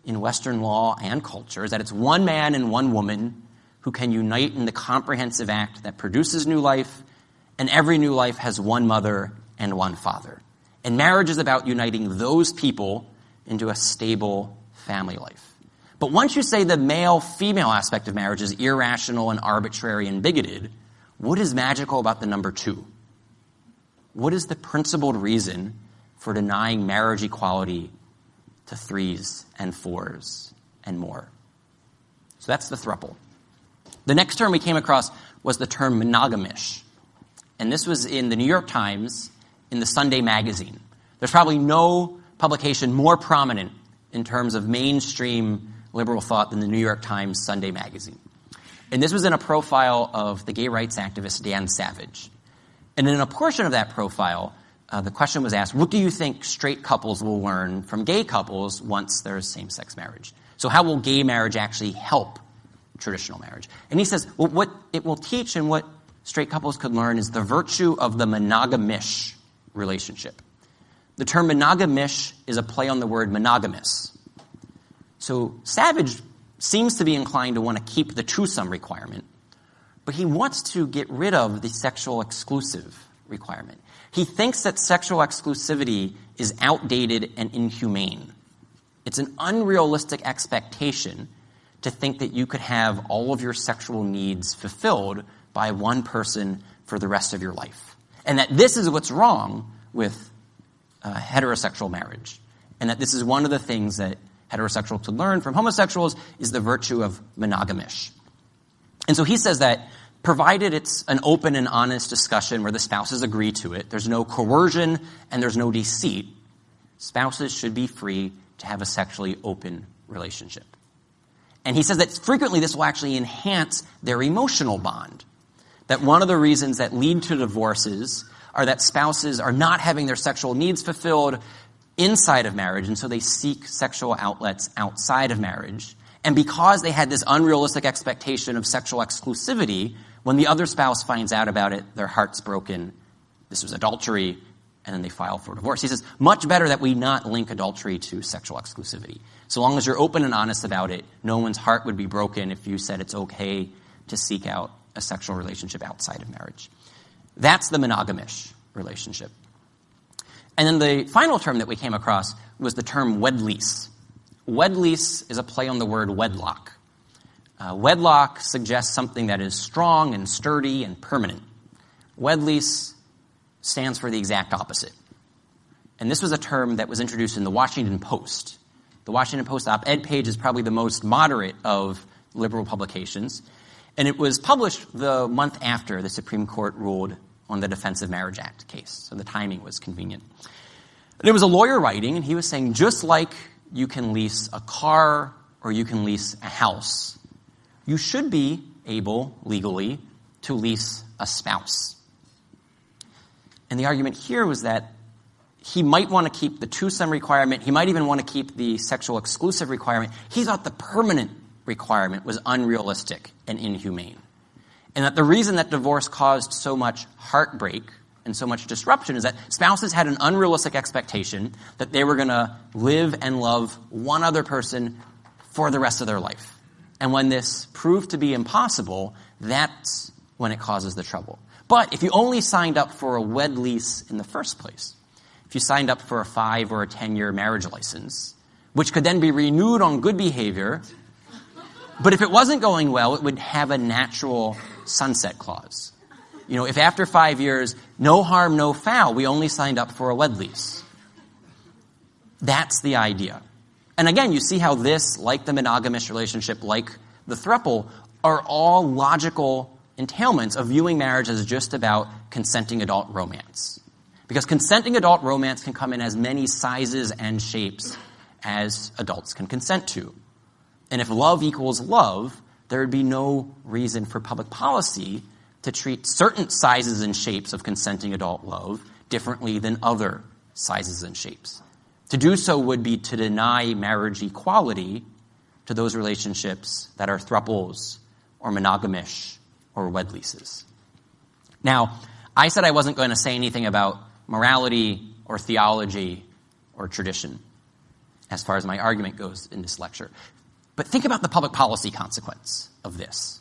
in Western law and culture is that it's one man and one woman who can unite in the comprehensive act that produces new life, and every new life has one mother and one father. And marriage is about uniting those people into a stable family life. But once you say the male-female aspect of marriage is irrational and arbitrary and bigoted, what is magical about the number two? What is the principled reason for denying marriage equality to threes and fours and more? So that's the throuple. The next term we came across was the term monogamish. And this was in the New York Times in the Sunday magazine. There's probably no publication more prominent in terms of mainstream liberal thought than the New York Times Sunday magazine. And this was in a profile of the gay rights activist Dan Savage. And in a portion of that profile, the question was asked, what do you think straight couples will learn from gay couples once there's same-sex marriage? So how will gay marriage actually help traditional marriage? And he says, well, what it will teach and what straight couples could learn is the virtue of the monogamish relationship. The term monogamish is a play on the word monogamous. So Savage seems to be inclined to want to keep the twosome requirement, but he wants to get rid of the sexual exclusive requirement. He thinks that sexual exclusivity is outdated and inhumane. It's an unrealistic expectation to think that you could have all of your sexual needs fulfilled by one person for the rest of your life. And that this is what's wrong with heterosexual marriage. And that this is one of the things that heterosexuals could learn from homosexuals is the virtue of monogamish. And so he says that provided it's an open and honest discussion where the spouses agree to it, there's no coercion and there's no deceit, spouses should be free to have a sexually open relationship. And he says that frequently this will actually enhance their emotional bond. That one of the reasons that lead to divorces are that spouses are not having their sexual needs fulfilled inside of marriage, and so they seek sexual outlets outside of marriage. And because they had this unrealistic expectation of sexual exclusivity, when the other spouse finds out about it, their heart's broken. This was adultery, and then they file for divorce. He says, much better that we not link adultery to sexual exclusivity. So long as you're open and honest about it, no one's heart would be broken if you said it's okay to seek out a sexual relationship outside of marriage. That's the monogamish relationship. And then the final term that we came across was the term wed-lease. Wed-lease is a play on the word wedlock. Wedlock suggests something that is strong and sturdy and permanent. Wed-lease stands for the exact opposite. And this was a term that was introduced in the Washington Post. The Washington Post op-ed page is probably the most moderate of liberal publications. And it was published the month after the Supreme Court ruled on the Defense of Marriage Act case. So the timing was convenient. And it was a lawyer writing, and he was saying, just like you can lease a car or you can lease a house, you should be able, legally, to lease a spouse. And the argument here was that he might want to keep the twosome requirement. He might even want to keep the sexual exclusive requirement. He thought the permanent requirement was unrealistic and inhumane. And that the reason that divorce caused so much heartbreak and so much disruption is that spouses had an unrealistic expectation that they were going to live and love one other person for the rest of their life. And when this proved to be impossible, that's when it causes the trouble. But if you only signed up for a wed lease in the first place, if you signed up for a 5 or a 10-year marriage license, which could then be renewed on good behavior, but if it wasn't going well, it would have a natural sunset clause. If after 5 years, no harm, no foul, we only signed up for a wed lease. That's the idea. And again, you see how this, like the monogamous relationship, like the throuple, are all logical entailments of viewing marriage as just about consenting adult romance. Because consenting adult romance can come in as many sizes and shapes as adults can consent to. And if love equals love, there would be no reason for public policy to treat certain sizes and shapes of consenting adult love differently than other sizes and shapes. To do so would be to deny marriage equality to those relationships that are thruples or monogamish or wed leases. Now, I said I wasn't going to say anything about morality or theology or tradition as far as my argument goes in this lecture. But think about the public policy consequence of this.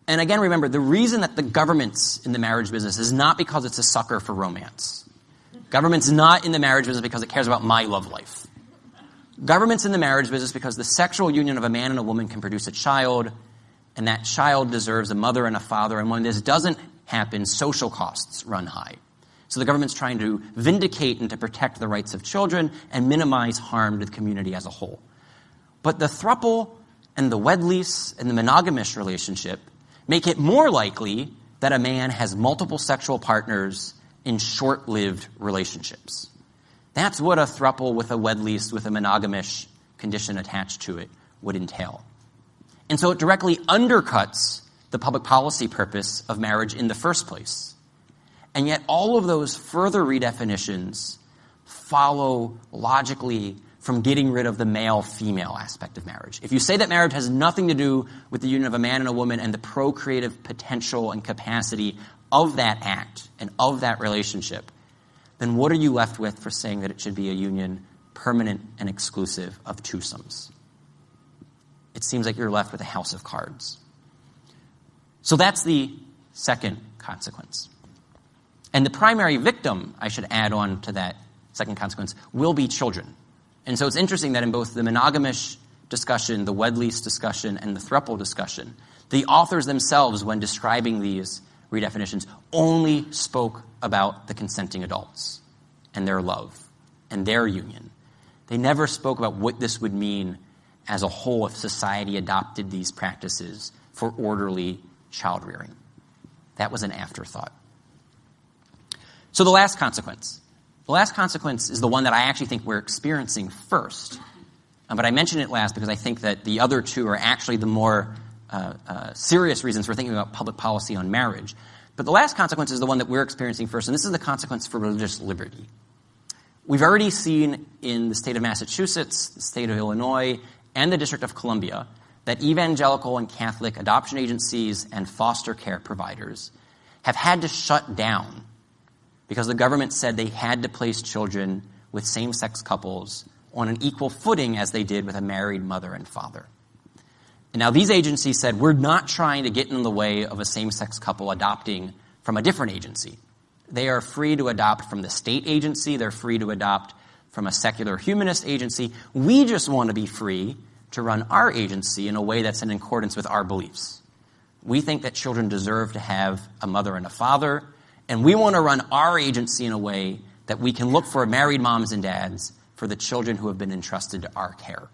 And again, remember, the reason that the government's in the marriage business is not because it's a sucker for romance. Government's not in the marriage business because it cares about my love life. Government's in the marriage business because the sexual union of a man and a woman can produce a child, and that child deserves a mother and a father, and when this doesn't happen, social costs run high. So the government's trying to vindicate and to protect the rights of children and minimize harm to the community as a whole. But the throuple and the wed lease and the monogamish relationship make it more likely that a man has multiple sexual partners in short-lived relationships. That's what a throuple with a wed lease with a monogamish condition attached to it would entail. And so it directly undercuts the public policy purpose of marriage in the first place. And yet all of those further redefinitions follow logically from getting rid of the male-female aspect of marriage. If you say that marriage has nothing to do with the union of a man and a woman and the procreative potential and capacity of that act and of that relationship, then what are you left with for saying that it should be a union permanent and exclusive of twosomes? It seems like you're left with a house of cards. So that's the second consequence. And the primary victim, I should add on to that second consequence, will be children. And so it's interesting that in both the monogamish discussion, the wed lease discussion, and the throuple discussion, the authors themselves, when describing these redefinitions, only spoke about the consenting adults and their love and their union. They never spoke about what this would mean as a whole if society adopted these practices for orderly child rearing. That was an afterthought. So the last consequence. The last consequence is the one that I actually think we're experiencing first. But I mention it last because I think that the other two are actually the more serious reasons for thinking about public policy on marriage. But the last consequence is the one that we're experiencing first, and this is the consequence for religious liberty. We've already seen in the state of Massachusetts, the state of Illinois, and the District of Columbia that evangelical and Catholic adoption agencies and foster care providers have had to shut down because the government said they had to place children with same-sex couples on an equal footing as they did with a married mother and father. And now these agencies said, we're not trying to get in the way of a same-sex couple adopting from a different agency. They are free to adopt from the state agency. They're free to adopt from a secular humanist agency. We just want to be free to run our agency in a way that's in accordance with our beliefs. We think that children deserve to have a mother and a father, and we want to run our agency in a way that we can look for married moms and dads for the children who have been entrusted to our care.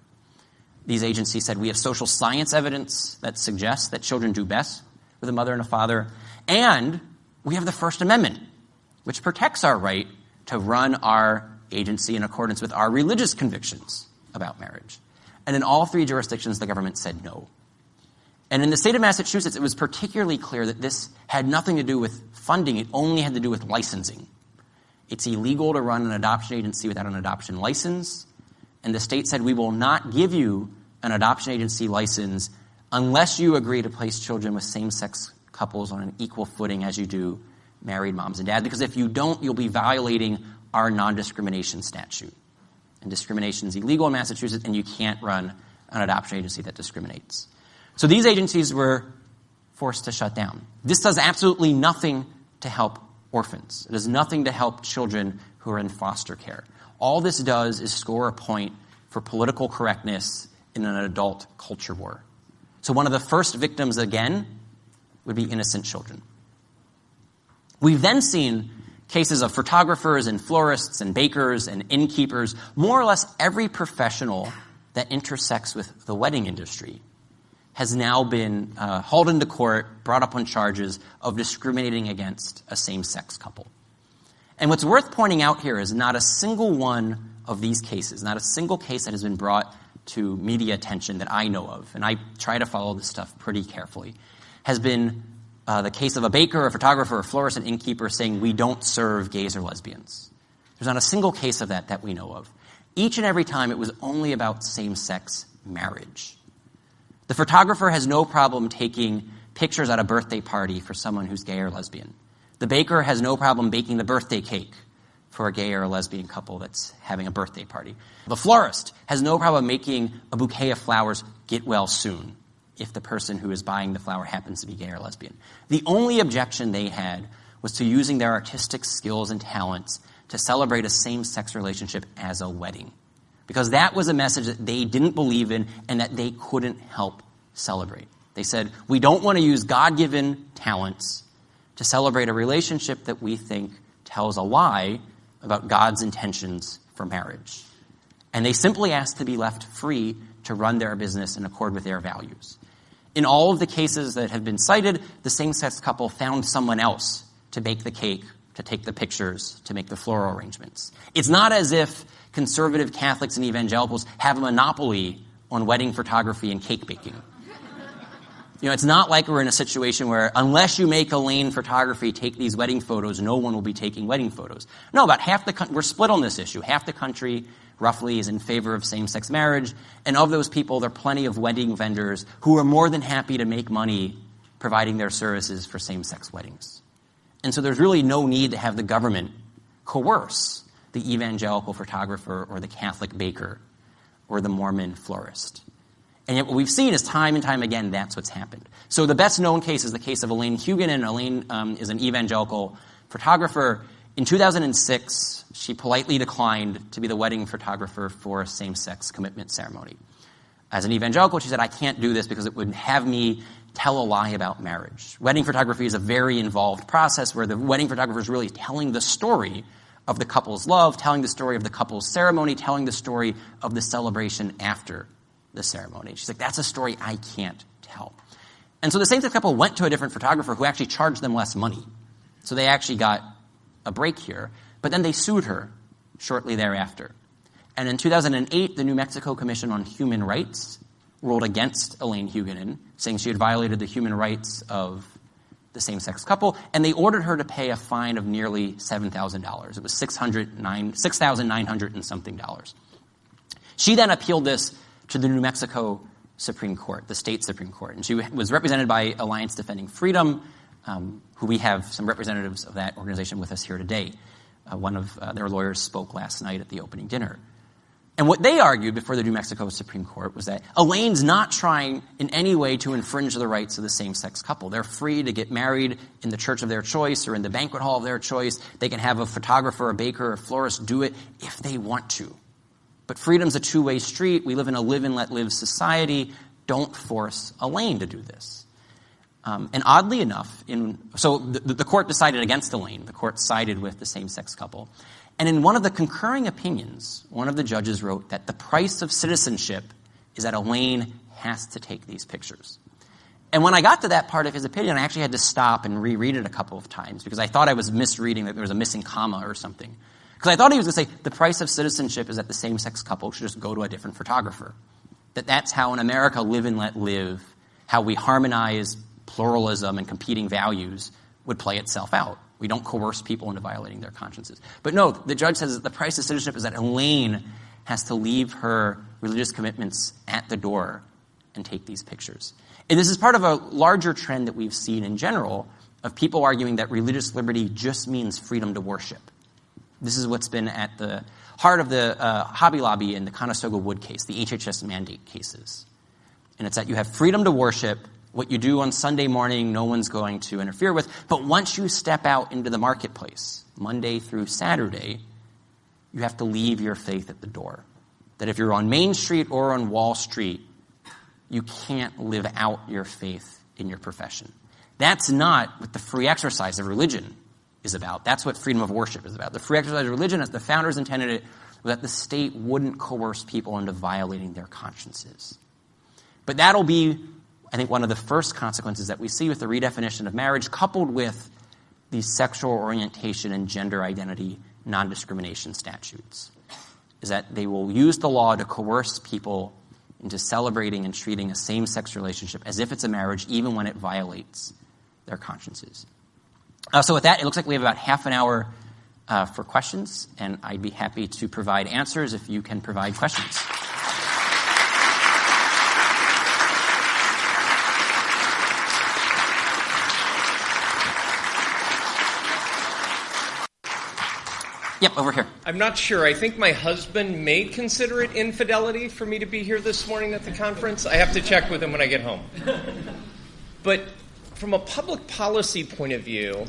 These agencies said we have social science evidence that suggests that children do best with a mother and a father, and we have the First Amendment, which protects our right to run our agency in accordance with our religious convictions about marriage. And in all three jurisdictions, the government said no. And in the state of Massachusetts, it was particularly clear that this had nothing to do with funding. It only had to do with licensing. It's illegal to run an adoption agency without an adoption license. And the state said, we will not give you an adoption agency license unless you agree to place children with same-sex couples on an equal footing as you do married moms and dads. Because if you don't, you'll be violating our non-discrimination statute. And discrimination is illegal in Massachusetts, and you can't run an adoption agency that discriminates. So these agencies were forced to shut down. This does absolutely nothing to help orphans. It does nothing to help children who are in foster care. All this does is score a point for political correctness in an adult culture war. So one of the first victims, again, would be innocent children. We've then seen cases of photographers and florists and bakers and innkeepers, more or less every professional that intersects with the wedding industry has now been hauled into court, brought up on charges of discriminating against a same-sex couple. And what's worth pointing out here is not a single one of these cases, not a single case that has been brought to media attention that I know of, and I try to follow this stuff pretty carefully, has been the case of a baker, a photographer, a florist, an innkeeper saying we don't serve gays or lesbians. There's not a single case of that we know of. Each and every time it was only about same-sex marriage. The photographer has no problem taking pictures at a birthday party for someone who's gay or lesbian. The baker has no problem baking the birthday cake for a gay or a lesbian couple that's having a birthday party. The florist has no problem making a bouquet of flowers get well soon if the person who is buying the flower happens to be gay or lesbian. The only objection they had was to using their artistic skills and talents to celebrate a same-sex relationship as a wedding, because that was a message that they didn't believe in and that they couldn't help celebrate. They said, we don't want to use God-given talents to celebrate a relationship that we think tells a lie about God's intentions for marriage. And they simply asked to be left free to run their business in accord with their values. In all of the cases that have been cited, the same-sex couple found someone else to bake the cake, to take the pictures, to make the floral arrangements. It's not as if conservative Catholics and evangelicals have a monopoly on wedding photography and cake baking. It's not like we're in a situation where unless you make Elaine Photography take these wedding photos, no one will be taking wedding photos. No, about half the country, we're split on this issue. Half the country roughly is in favor of same-sex marriage, and of those people, there are plenty of wedding vendors who are more than happy to make money providing their services for same-sex weddings. And so there's really no need to have the government coerce the evangelical photographer or the Catholic baker or the Mormon florist. And yet what we've seen is time and time again, that's what's happened. So the best known case is the case of Elaine Huguenin. Elaine is an evangelical photographer. In 2006, she politely declined to be the wedding photographer for a same-sex commitment ceremony. As an evangelical, she said, I can't do this because it would have me tell a lie about marriage. Wedding photography is a very involved process where the wedding photographer is really telling the story of the couple's love, telling the story of the couple's ceremony, telling the story of the celebration after the ceremony. She's like, that's a story I can't tell. And so the same-sex couple went to a different photographer who actually charged them less money. So they actually got a break here. But then they sued her shortly thereafter. And in 2008, the New Mexico Commission on Human Rights ruled against Elaine Huguenin, saying she had violated the human rights of the same-sex couple, and they ordered her to pay a fine of nearly $7,000. It was $6,900 and something dollars. She then appealed this to the New Mexico Supreme Court, the state Supreme Court. And she was represented by Alliance Defending Freedom, who we have some representatives of that organization with us here today. One of their lawyers spoke last night at the opening dinner. And what they argued before the New Mexico Supreme Court was that Elaine's not trying in any way to infringe the rights of the same-sex couple. They're free to get married in the church of their choice or in the banquet hall of their choice. They can have a photographer, a baker, a florist do it if they want to. But freedom's a two-way street. We live in a live and let live society. Don't force Elaine to do this. And oddly enough, so the court decided against Elaine. The court sided with the same-sex couple. And in one of the concurring opinions, one of the judges wrote that the price of citizenship is that Elaine has to take these pictures. And when I got to that part of his opinion, I actually had to stop and reread it a couple of times because I thought I was misreading, that there was a missing comma or something. Because I thought he was going to say the price of citizenship is that the same-sex couple should just go to a different photographer. That's how in America live and let live, how we harmonize pluralism and competing values would play itself out. We don't coerce people into violating their consciences. But no, the judge says that the price of citizenship is that Elaine has to leave her religious commitments at the door and take these pictures. And this is part of a larger trend that we've seen in general of people arguing that religious liberty just means freedom to worship. This is what's been at the heart of the Hobby Lobby and the Conestoga Wood case, the HHS mandate cases. And it's that you have freedom to worship What you do on Sunday morning, no one's going to interfere with. But once you step out into the marketplace, Monday through Saturday, you have to leave your faith at the door. That if you're on Main Street or on Wall Street, you can't live out your faith in your profession. That's not what the free exercise of religion is about. That's what freedom of worship is about. The free exercise of religion, as the founders intended it, was that the state wouldn't coerce people into violating their consciences. But that'll be, I think, one of the first consequences that we see with the redefinition of marriage, coupled with these sexual orientation and gender identity non-discrimination statutes, is that they will use the law to coerce people into celebrating and treating a same-sex relationship as if it's a marriage, even when it violates their consciences. So with that, it looks like we have about half an hour for questions, and I'd be happy to provide answers if you can provide questions. Yep, over here. I'm not sure. I think my husband may consider it infidelity for me to be here this morning at the conference. I have to check with him when I get home. But from a public policy point of view,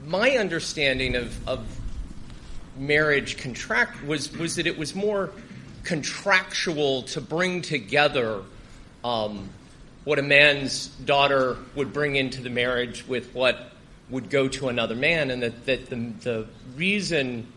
my understanding of marriage was that it was more contractual to bring together what a man's daughter would bring into the marriage with what would go to another man, and that the reason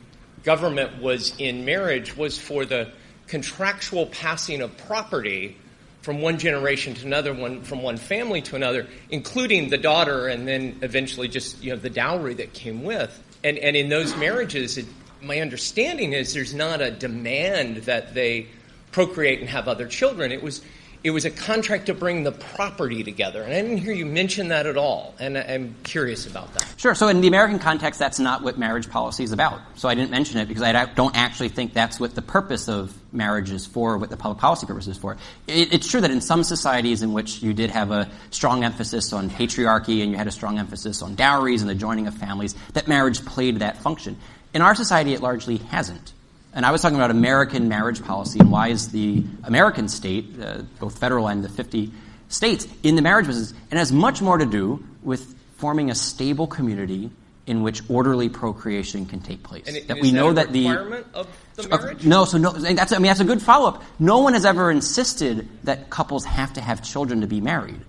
government was in marriage was for the contractual passing of property from one generation to another, from one family to another, including the daughter, and then eventually just the dowry that came with. And in those marriages, my understanding is there's not a demand that they procreate and have other children. It was a contract to bring the property together. And I didn't hear you mention that at all, and I'm curious about that. Sure. So in the American context, that's not what marriage policy is about. So I didn't mention it because I don't actually think that's what the purpose of marriage is for, what the public policy purpose is for. It's true that in some societies in which you did have a strong emphasis on patriarchy and you had a strong emphasis on dowries and the joining of families, that marriage played that function. In our society, it largely hasn't. And I was talking about American marriage policy and why is the American state, both federal and the 50 states, in the marriage business. It has much more to do with forming a stable community in which orderly procreation can take place. And that we know that the requirement of the marriage? That's a good follow-up. No one has ever insisted that couples have to have children to be married.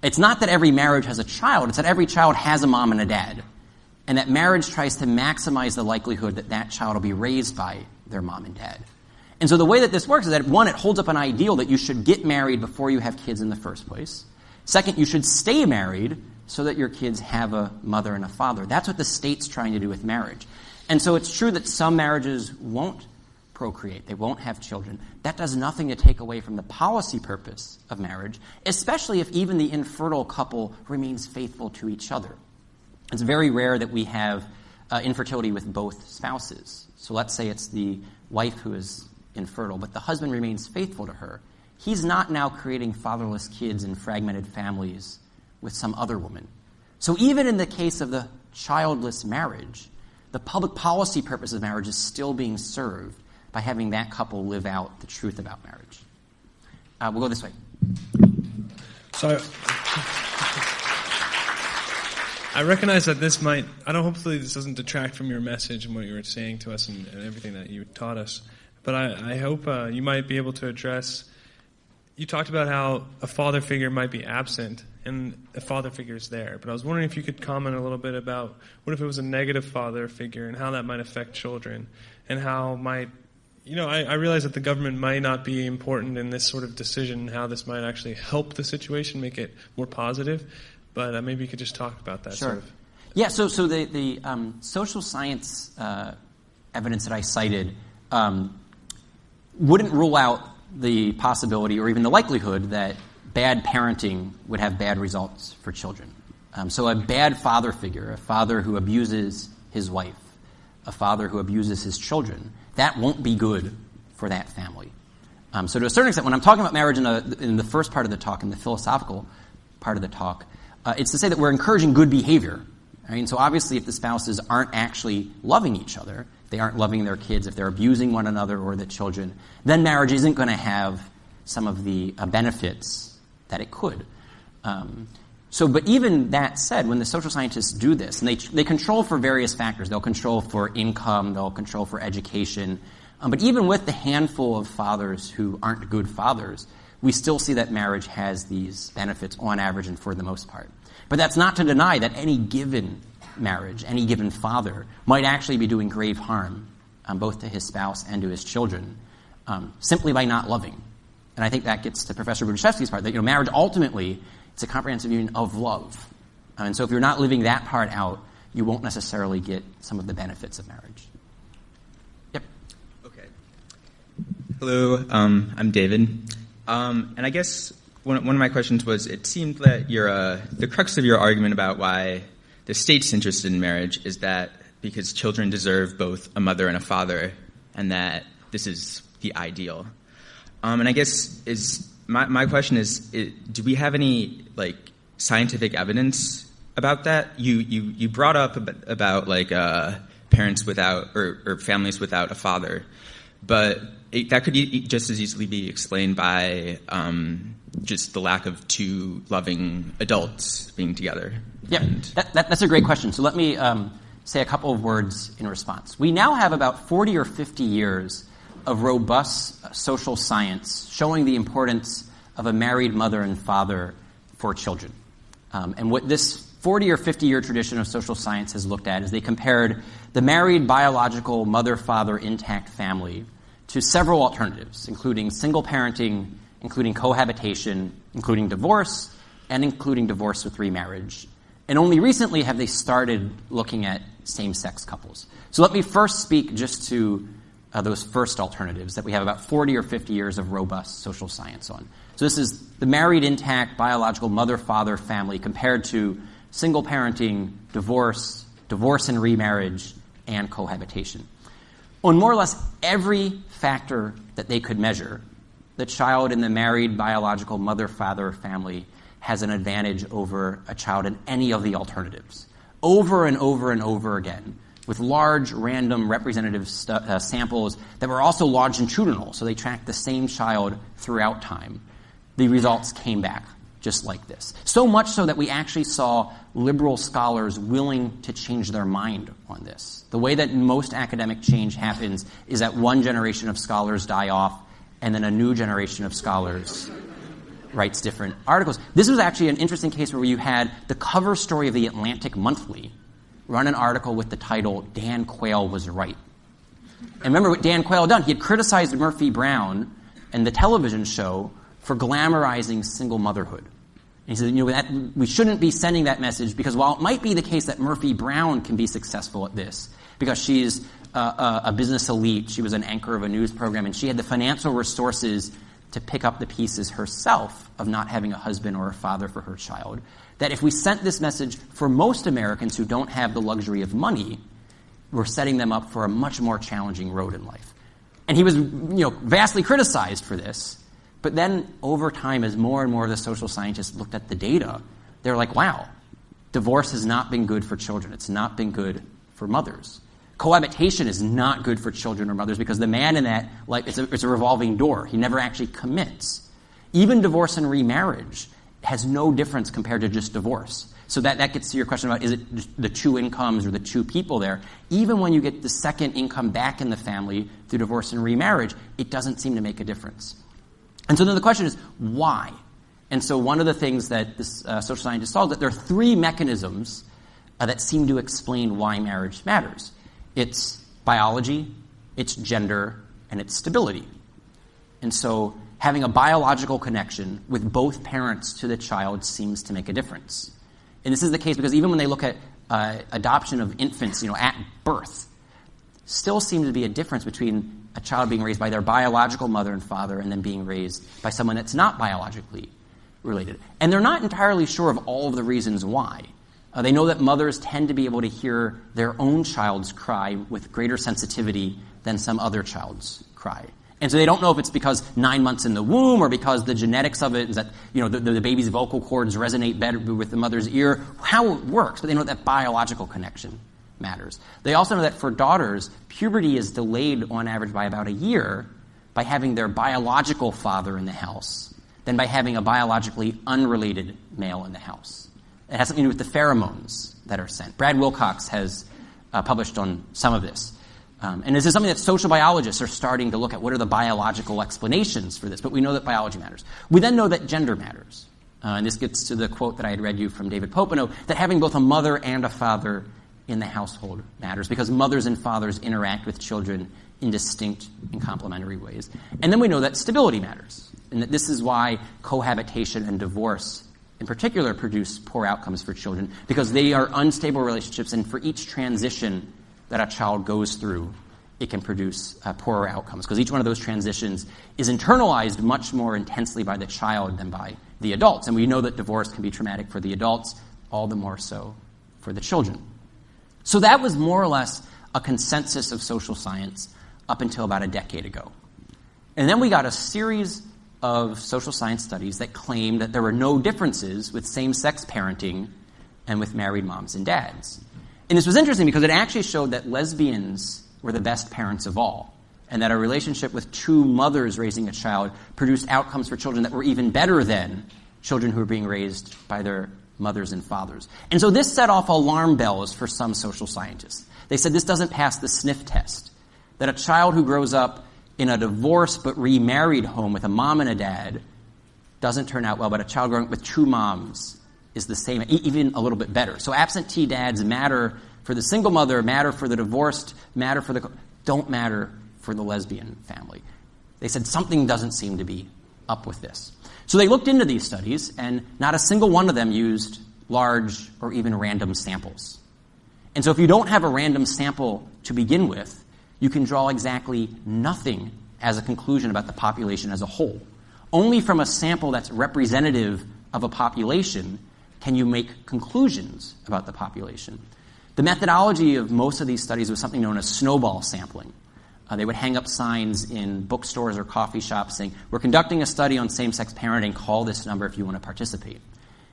It's not that every marriage has a child. It's that every child has a mom and a dad. And that marriage tries to maximize the likelihood that that child will be raised by their mom and dad. And so the way that this works is that, one, it holds up an ideal that you should get married before you have kids in the first place. Second, you should stay married so that your kids have a mother and a father. That's what the state's trying to do with marriage. And so it's true that some marriages won't procreate. They won't have children. That does nothing to take away from the policy purpose of marriage, especially if even the infertile couple remains faithful to each other. It's very rare that we have infertility with both spouses. So let's say it's the wife who is infertile, but the husband remains faithful to her. He's not now creating fatherless kids and fragmented families with some other woman. So even in the case of the childless marriage, the public policy purpose of marriage is still being served by having that couple live out the truth about marriage. We'll go this way. So I recognize that this might, hopefully this doesn't detract from your message and what you were saying to us and everything that you taught us, but I hope you might be able to address, you talked about how a father figure might be absent and a father figure is there, but I was wondering if you could comment a little bit about what if it was a negative father figure and how that might affect children and how might, I realize that the government might not be important in this sort of decision, how this might actually help the situation, make it more positive. But maybe you could just talk about that. Sure. Sort of. Yeah, so the social science evidence that I cited wouldn't rule out the possibility or even the likelihood that bad parenting would have bad results for children. So a bad father figure, a father who abuses his wife, a father who abuses his children, that won't be good for that family. So to a certain extent, when I'm talking about marriage in the first part of the talk, in the philosophical part of the talk, it's to say that we're encouraging good behavior. I mean, so obviously if the spouses aren't actually loving each other, they aren't loving their kids, if they're abusing one another or the children, then marriage isn't going to have some of the benefits that it could. But even that said, when the social scientists do this, and they control for various factors, they'll control for income, they'll control for education, but even with the handful of fathers who aren't good fathers, we still see that marriage has these benefits on average and for the most part. But that's not to deny that any given marriage, any given father, might actually be doing grave harm both to his spouse and to his children simply by not loving. And I think that gets to Professor Budiszewski's part, that marriage ultimately, it's a comprehensive union of love. And so if you're not living that part out, you won't necessarily get some of the benefits of marriage. Yep. Okay. Hello, I'm David. And I guess one of my questions was, it seemed that the crux of your argument about why the state's interested in marriage is that because children deserve both a mother and a father, and that this is the ideal. And I guess my question is, do we have any scientific evidence about that? You brought up about parents without or families without a father, but that could just as easily be explained by just the lack of two loving adults being together. Yeah, that's a great question. So let me say a couple of words in response. We now have about 40 or 50 years of robust social science showing the importance of a married mother and father for children. And what this 40 or 50-year tradition of social science has looked at is they compared the married biological mother-father intact family to several alternatives, including single parenting, including cohabitation, including divorce, and including divorce with remarriage. And only recently have they started looking at same-sex couples. So let me first speak just to those first alternatives that we have about 40 or 50 years of robust social science on. So this is the married, intact, biological mother-father family compared to single parenting, divorce and remarriage, and cohabitation. On more or less every factor that they could measure, the child in the married, biological mother-father family has an advantage over a child in any of the alternatives. Over and over and over again, with large, random, representative samples that were also longitudinal, so they tracked the same child throughout time. The results came back just like this. So much so that we actually saw liberal scholars willing to change their mind on this. The way that most academic change happens is that one generation of scholars die off, and then a new generation of scholars writes different articles. This was actually an interesting case where you had the cover story of the Atlantic Monthly run an article with the title, Dan Quayle Was Right. And remember what Dan Quayle had done? He had criticized Murphy Brown and the television show for glamorizing single motherhood. And he said, we shouldn't be sending that message because while it might be the case that Murphy Brown can be successful at this, because she's a business elite, she was an anchor of a news program, and she had the financial resources to pick up the pieces herself of not having a husband or a father for her child, that if we sent this message for most Americans who don't have the luxury of money, we're setting them up for a much more challenging road in life. And he was, vastly criticized for this. But then over time, as more and more of the social scientists looked at the data, they were like, wow, divorce has not been good for children. It's not been good for mothers. Cohabitation is not good for children or mothers because the man in that, it's a revolving door. He never actually commits. Even divorce and remarriage has no difference compared to just divorce. So that gets to your question about, is it the two incomes or the two people there? Even when you get the second income back in the family through divorce and remarriage, it doesn't seem to make a difference. And so then the question is, why? And so one of the things that this social scientist saw is that there are three mechanisms that seem to explain why marriage matters. It's biology, it's gender, and it's stability. And so having a biological connection with both parents to the child seems to make a difference. And this is the case because even when they look at adoption of infants, at birth, still seems to be a difference between a child being raised by their biological mother and father and then being raised by someone that's not biologically related. And they're not entirely sure of all of the reasons why. They know that mothers tend to be able to hear their own child's cry with greater sensitivity than some other child's cry. And so they don't know if it's because 9 months in the womb or because the genetics of it is that, the baby's vocal cords resonate better with the mother's ear, how it works, but they know that biological connection matters. They also know that for daughters, puberty is delayed on average by about a year by having their biological father in the house than by having a biologically unrelated male in the house. It has something to do with the pheromones that are sent. Brad Wilcox has published on some of this. And this is something that social biologists are starting to look at. What are the biological explanations for this? But we know that biology matters. We then know that gender matters. And this gets to the quote that I had read you from David Popenoe, that having both a mother and a father in the household matters because mothers and fathers interact with children in distinct and complementary ways. And then we know that stability matters, and that this is why cohabitation and divorce in particular produce poor outcomes for children, because they are unstable relationships, and for each transition that a child goes through, it can produce poorer outcomes, because each one of those transitions is internalized much more intensely by the child than by the adults. And we know that divorce can be traumatic for the adults, all the more so for the children. So that was more or less a consensus of social science up until about a decade ago. And then we got a series of social science studies that claimed that there were no differences with same-sex parenting and with married moms and dads. And this was interesting because it actually showed that lesbians were the best parents of all, and that a relationship with two mothers raising a child produced outcomes for children that were even better than children who were being raised by their mothers and fathers. And so this set off alarm bells for some social scientists. They said this doesn't pass the sniff test, that a child who grows up in a divorced but remarried home with a mom and a dad doesn't turn out well, but a child growing up with two moms is the same, even a little bit better. So absentee dads matter for the single mother, matter for the divorced, matter for the... don't matter for the lesbian family. They said something doesn't seem to be up with this. So they looked into these studies, and not a single one of them used large or even random samples. And so if you don't have a random sample to begin with, you can draw exactly nothing as a conclusion about the population as a whole. Only from a sample that's representative of a population can you make conclusions about the population. The methodology of most of these studies was something known as snowball sampling. They would hang up signs in bookstores or coffee shops saying, "We're conducting a study on same-sex parenting. Call this number if you want to participate."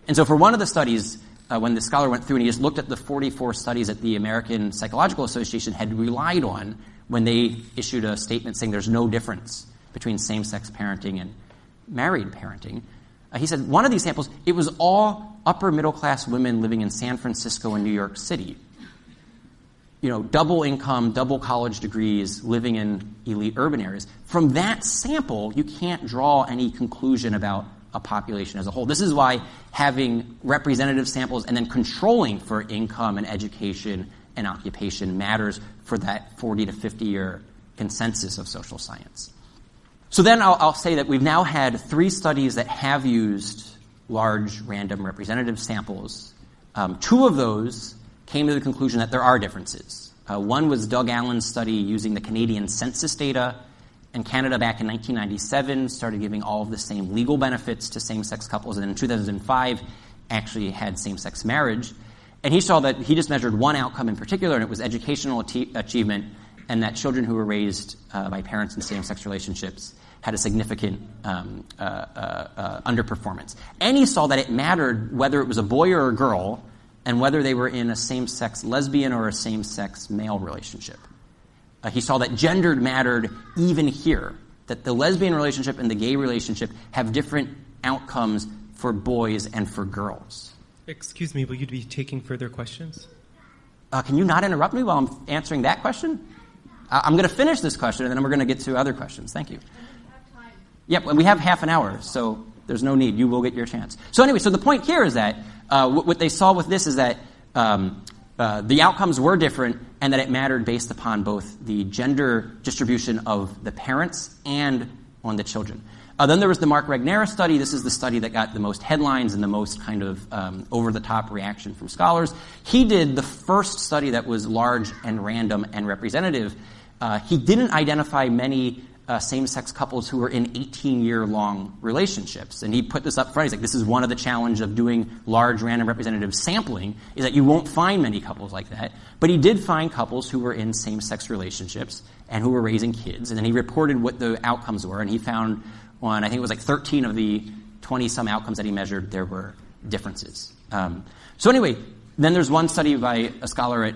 And so for one of the studies, when the scholar went through and he just looked at the 44 studies that the American Psychological Association had relied on when they issued a statement saying there's no difference between same-sex parenting and married parenting, he said one of these samples, it was all upper-middle-class women living in San Francisco and New York City. You know, double income, double college degrees, living in elite urban areas. From that sample, you can't draw any conclusion about a population as a whole. This is why having representative samples and then controlling for income and education and occupation matters for that 40 to 50-year consensus of social science. So then I'll say that we've now had 3 studies that have used large, random, representative samples. 2 of those came to the conclusion that there are differences. One was Doug Allen's study using the Canadian census data, and Canada back in 1997 started giving all of the same legal benefits to same-sex couples, and in 2005 actually had same-sex marriage. And he saw that he just measured one outcome in particular, and it was educational achievement, and that children who were raised by parents in same-sex relationships had a significant underperformance. And he saw that it mattered whether it was a boy or a girl, and whether they were in a same-sex lesbian or a same-sex male relationship. He saw that gender mattered even here, that the lesbian relationship and the gay relationship have different outcomes for boys and for girls. Excuse me, will you be taking further questions? Can you not interrupt me while I'm answering that question? I'm going to finish this question, and then we're going to get to other questions. Thank you. And we have time. Yep, and we have half an hour, so there's no need. You will get your chance. So anyway, so the point here is that what they saw with this is that the outcomes were different, and that it mattered based upon both the gender distribution of the parents and on the children. Then there was the Mark Regnera study. This is the study that got the most headlines and the most kind of over-the-top reaction from scholars. He did the first study that was large and random and representative. He didn't identify many same-sex couples who were in 18-year-long relationships. And he put this up front. He's like, this is one of the challenges of doing large, random, representative sampling, is that you won't find many couples like that. But he did find couples who were in same-sex relationships and who were raising kids. And then he reported what the outcomes were. And he found on, I think it was like 13 of the 20-some outcomes that he measured, there were differences. So anyway, then there's one study by a scholar at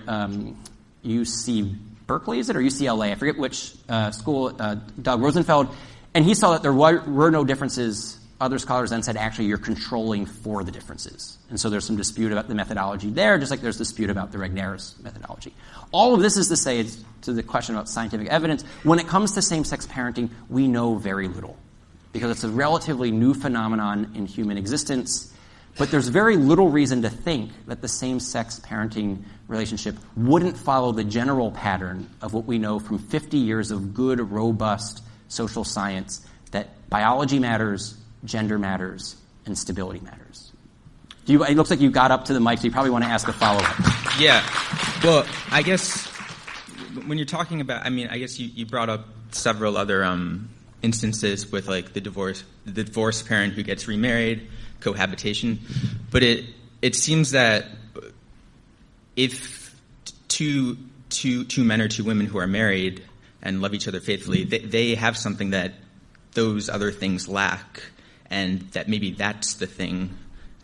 UC Berkeley, is it, or UCLA? I forget which school, Doug Rosenfeld, and he saw that there were no differences other scholars then said, actually, you're controlling for the differences. And so there's some dispute about the methodology there, just like there's dispute about the Regner's methodology. All of this is to say, to the question about scientific evidence, when it comes to same-sex parenting, we know very little, because it's a relatively new phenomenon in human existence. But there's very little reason to think that the same-sex parenting relationship wouldn't follow the general pattern of what we know from 50 years of good, robust social science, that biology matters, gender matters, and stability matters. It looks like you got up to the mic, so you probably want to ask a follow-up. Yeah. Well, I guess when you're talking about, I guess you brought up several other instances with like the divorced parent who gets remarried, cohabitation, but it seems that if two men or two women who are married and love each other faithfully, they have something that those other things lack, and that maybe that's the thing.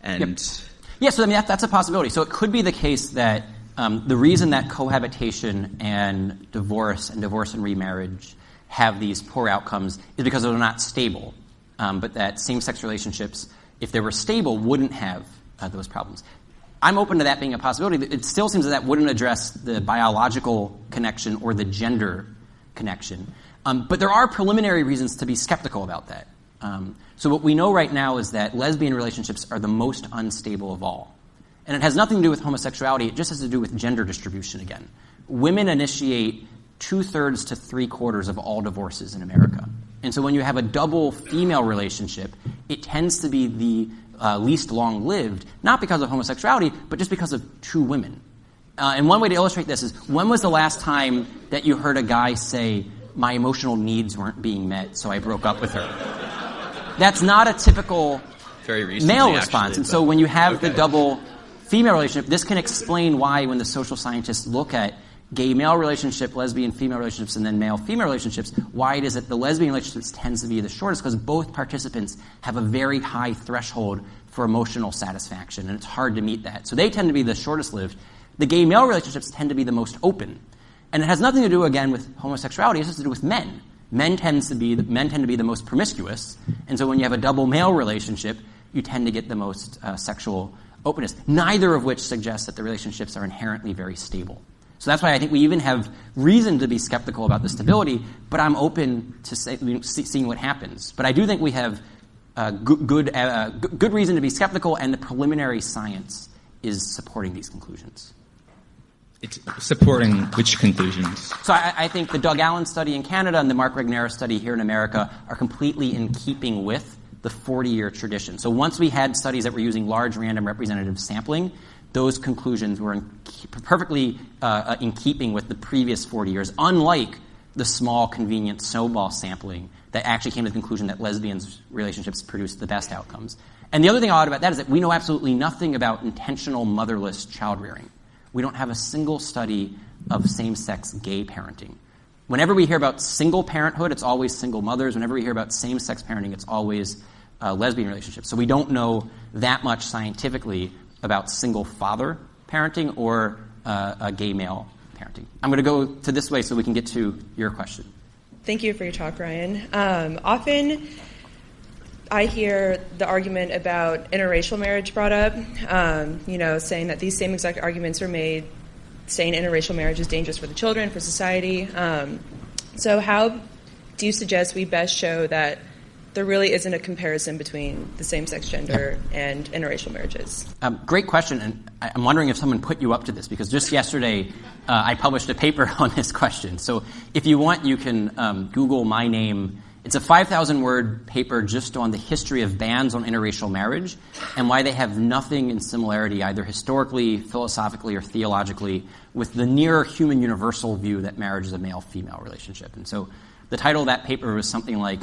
And so that's a possibility. So it could be the case that the reason that cohabitation and divorce and remarriage have these poor outcomes is because they're not stable, but that same-sex relationships, if they were stable, wouldn't have those problems. I'm open to that being a possibility. It still seems that wouldn't address the biological connection or the gender connection. But there are preliminary reasons to be skeptical about that. So what we know right now is that lesbian relationships are the most unstable of all. And it has nothing to do with homosexuality. It just has to do with gender distribution again. Women initiate 2/3 to 3/4 of all divorces in America. And so when you have a double female relationship, it tends to be the least long-lived, not because of homosexuality, but just because of two women. And one way to illustrate this is, when was the last time that you heard a guy say, my emotional needs weren't being met, so I broke up with her? That's not a typical male response. And so when you have the double female relationship, this can explain why when the social scientists look at gay-male relationship, lesbian-female relationships, and then male-female relationships, why it is that the lesbian relationships tends to be the shortest, because both participants have a very high threshold for emotional satisfaction, and it's hard to meet that. So they tend to be the shortest-lived. The gay-male relationships tend to be the most open. And it has nothing to do, again, with homosexuality. It has to do with men. Men tend to be the most promiscuous, and so when you have a double male relationship, you tend to get the most sexual openness, neither of which suggests that the relationships are inherently very stable. So that's why I think we even have reason to be skeptical about the stability, but I'm open to seeing what happens. But I do think we have good reason to be skeptical, and the preliminary science is supporting these conclusions. It's supporting which conclusions? So I think the Doug Allen study in Canada and the Mark Regner study here in America are completely in keeping with the 40-year tradition. So once we had studies that were using large random representative sampling, those conclusions were perfectly in keeping with the previous 40 years, unlike the small, convenient snowball sampling that actually came to the conclusion that lesbians' relationships produce the best outcomes. And the other thing I'll add about that is that we know absolutely nothing about intentional motherless child-rearing. We don't have a single study of same-sex gay parenting. Whenever we hear about single parenthood, it's always single mothers. Whenever we hear about same-sex parenting, it's always lesbian relationships. So we don't know that much scientifically about single father parenting or a gay male parenting. I'm going to go to this way so we can get to your question. Thank you for your talk, Ryan. Often I hear the argument about interracial marriage brought up, saying that these same exact arguments are made, saying interracial marriage is dangerous for the children, for society. So how do you suggest we best show that there really isn't a comparison between the same-sex gender and interracial marriages? Great question, and I'm wondering if someone put you up to this, because just yesterday I published a paper on this question. So if you want, you can Google my name. It's a 5,000-word paper just on the history of bans on interracial marriage and why they have nothing in similarity, either historically, philosophically, or theologically, with the near human universal view that marriage is a male-female relationship. And so the title of that paper was something like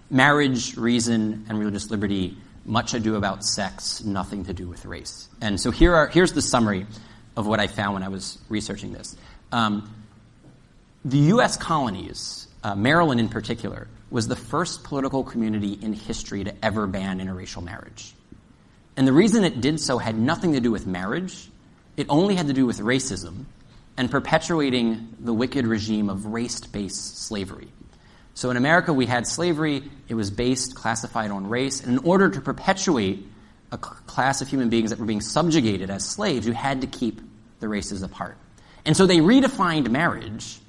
Marriage, Reason, and Religious Liberty, Much Ado About Sex, Nothing to Do with Race. And so here's the summary of what I found when I was researching this. The U.S. colonies, Maryland in particular, was the first political community in history to ever ban interracial marriage. And the reason it did so had nothing to do with marriage. It only had to do with racism and perpetuating the wicked regime of race-based slavery. So in America, we had slavery. It was based, classified on race. And in order to perpetuate a class of human beings that were being subjugated as slaves, you had to keep the races apart. And so they redefined marriage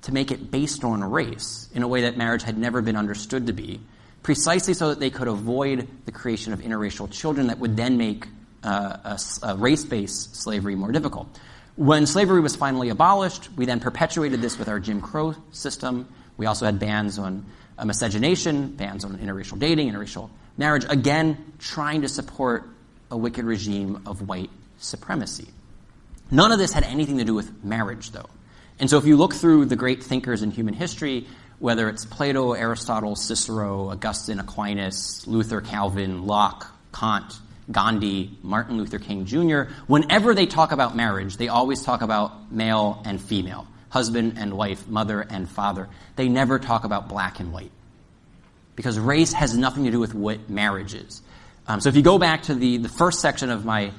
to make it based on race in a way that marriage had never been understood to be, precisely so that they could avoid the creation of interracial children that would then make a race-based slavery more difficult. When slavery was finally abolished, we then perpetuated this with our Jim Crow system. We also had bans on miscegenation, bans on interracial dating, interracial marriage, again, trying to support a wicked regime of white supremacy. None of this had anything to do with marriage, though. And so if you look through the great thinkers in human history, whether it's Plato, Aristotle, Cicero, Augustine, Aquinas, Luther, Calvin, Locke, Kant, Gandhi, Martin Luther King Jr., whenever they talk about marriage, they always talk about male and female, husband and wife, mother and father. They never talk about black and white, because race has nothing to do with what marriage is. So if you go back to the first section of my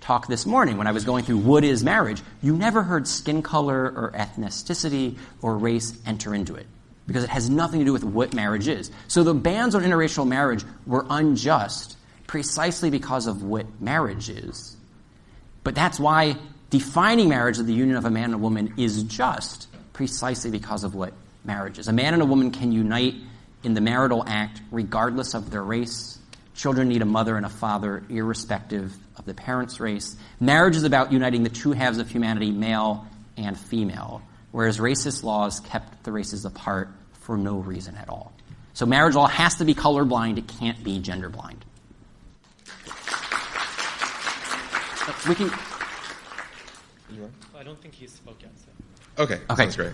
talk this morning, when I was going through what is marriage, you never heard skin color or ethnicity or race enter into it, because it has nothing to do with what marriage is. So the bans on interracial marriage were unjust precisely because of what marriage is. But that's why defining marriage as the union of a man and a woman is just precisely because of what marriage is. A man and a woman can unite in the marital act regardless of their race. Children need a mother and a father irrespective of the parent's race. Marriage is about uniting the two halves of humanity, male and female, whereas racist laws kept the races apart for no reason at all. So marriage law has to be colorblind. It can't be gender blind. We can. I don't think he spoke yet. So. Okay, sounds great.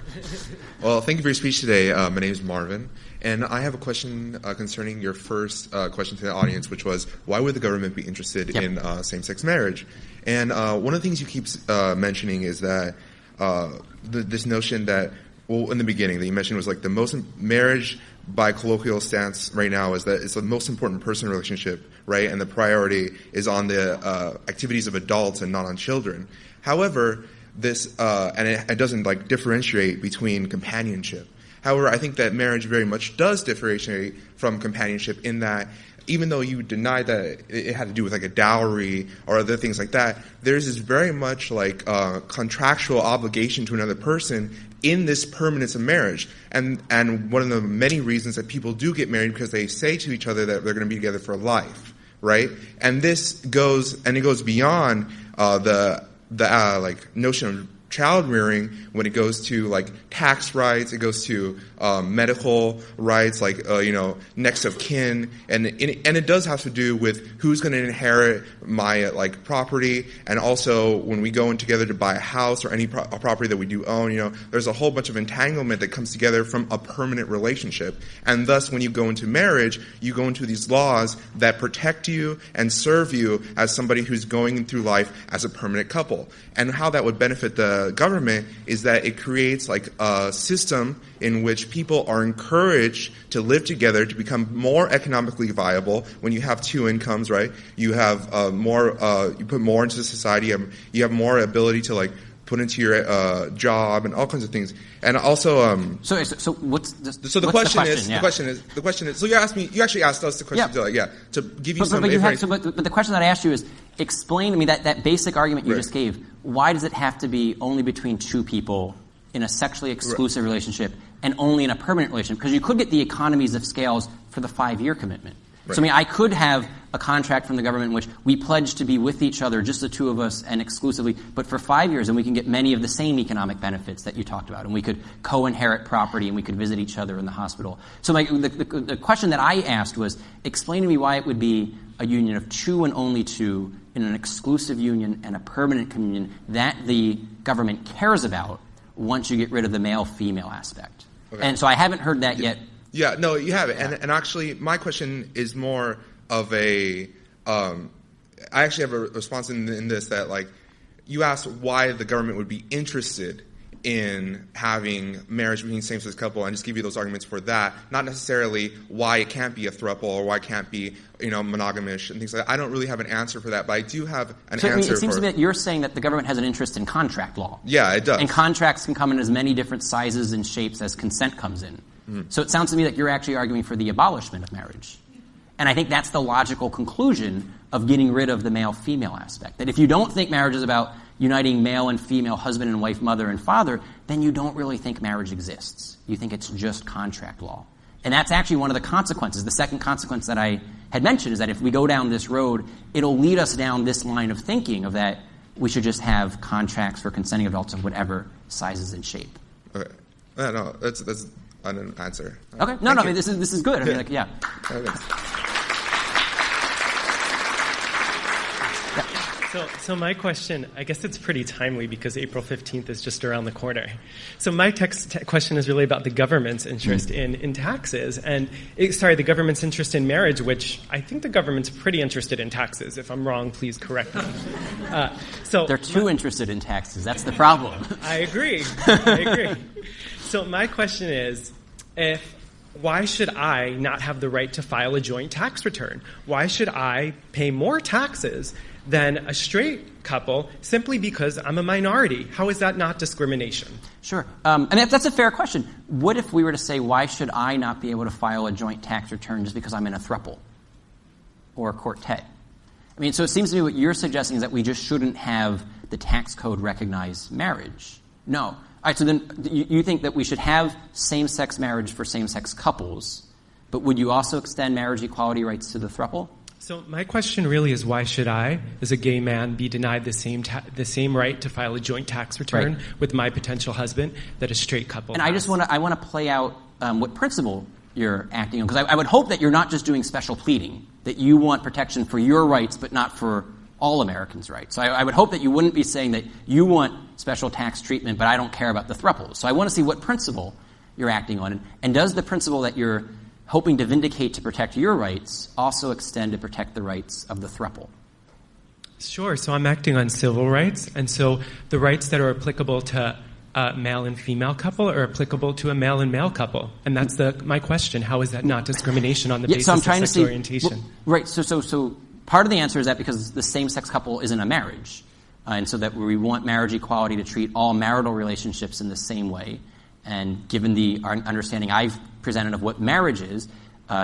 Well, thank you for your speech today. My name is Marvin, and I have a question concerning your first question to the audience, which was, why would the government be interested in same-sex marriage? And one of the things you keep mentioning is that this notion that, well, in the beginning that you mentioned was like the most marriage by colloquial stance right now is that it's the most important person relationship, right? And the priority is on the activities of adults and not on children. However, this and it doesn't like differentiate between companionship. However, I think that marriage very much does differentiate from companionship in that even though you deny that it had to do with like a dowry or other things like that, there's this very much like contractual obligation to another person in this permanence of marriage. And one of the many reasons that people do get married because they say to each other that they're going to be together for life, right? And this goes beyond the like notion of child rearing when it goes to like tax rights, it goes to medical rights, like next of kin, and it does have to do with who's going to inherit my like property, and also when we go in together to buy a house or any property that we do own, there's a whole bunch of entanglement that comes together from a permanent relationship, and thus when you go into marriage, you go into these laws that protect you and serve you as somebody who's going through life as a permanent couple. And how that would benefit the government is that it creates like a system in which people are encouraged to live together to become more economically viable. When you have two incomes, right? You have you put more into society. You have more ability to like put into your job and all kinds of things. And also, So what's the, so the what's question the is, the question is, so you actually asked us the question to give you some information. But the question that I asked you is, explain to me that basic argument you just gave. Why does it have to be only between two people in a sexually exclusive relationship and only in a permanent relationship? Because you could get the economies of scales for the 5-year commitment. Right. So I could have a contract from the government in which we pledge to be with each other, just the two of us and exclusively, but for 5 years, and we can get many of the same economic benefits that you talked about, and we could co-inherit property, and we could visit each other in the hospital. So the question that I asked was, explain to me why it would be a union of two and only two in an exclusive union and a permanent communion that the government cares about once you get rid of the male-female aspect. Okay. And so I haven't heard that yet. Yeah, no, you haven't. Yeah. And actually, my question is more of I actually have a response in this that, like, you asked why the government would be interested in having marriage between same-sex couple, and just give you those arguments for that, not necessarily why it can't be a throuple or why it can't be, monogamish and things like that. I don't really have an answer for that, but I do have an answer. It seems to me that you're saying that the government has an interest in contract law. Yeah, it does. And contracts can come in as many different sizes and shapes as consent comes in. So it sounds to me like you're actually arguing for the abolishment of marriage. And I think that's the logical conclusion of getting rid of the male-female aspect. That if you don't think marriage is about uniting male and female, husband and wife, mother and father, then you don't really think marriage exists. You think it's just contract law. And that's actually one of the consequences. The second consequence that I had mentioned is that if we go down this road, it'll lead us down this line of thinking of that we should just have contracts for consenting adults of whatever sizes and shape. Okay. No, that's I didn't answer. Okay. No, I mean, this is good. I mean, like, yeah. So my question, I guess it's pretty timely because April 15th is just around the corner. So my question is really about the government's interest in taxes and, the government's interest in marriage, which I think the government's pretty interested in taxes. If I'm wrong, please correct me. They're too interested in taxes. That's the problem. I agree. So my question is, why should I not have the right to file a joint tax return? Why should I pay more taxes than a straight couple simply because I'm a minority? How is that not discrimination? Sure. And that's a fair question. What if we were to say, why should I not be able to file a joint tax return just because I'm in a throuple or a quartet? I mean, so it seems to me what you're suggesting is that we just shouldn't have the tax code recognize marriage. No. All right, so then you think that we should have same-sex marriage for same-sex couples, but would you also extend marriage equality rights to the throuple? So my question really is, why should I, as a gay man, be denied the same right to file a joint tax return with my potential husband that a straight couple And has? I want to play out what principle you're acting on, because I would hope that you're not just doing special pleading, that you want protection for your rights but not for all Americans' rights. So I would hope that you wouldn't be saying that you want special tax treatment but I don't care about the throuples. So I want to see what principle you're acting on. And does the principle that you're hoping to vindicate to protect your rights also extend to protect the rights of the throuple? Sure. So I'm acting on civil rights, and so the rights that are applicable to a male and female couple are applicable to a male and male couple. And that's my question. How is that not discrimination on the basis of sexual orientation? Right. So part of the answer is that because the same-sex couple isn't a marriage, and so that we want marriage equality to treat all marital relationships in the same way. And given the understanding I've presented of what marriage is,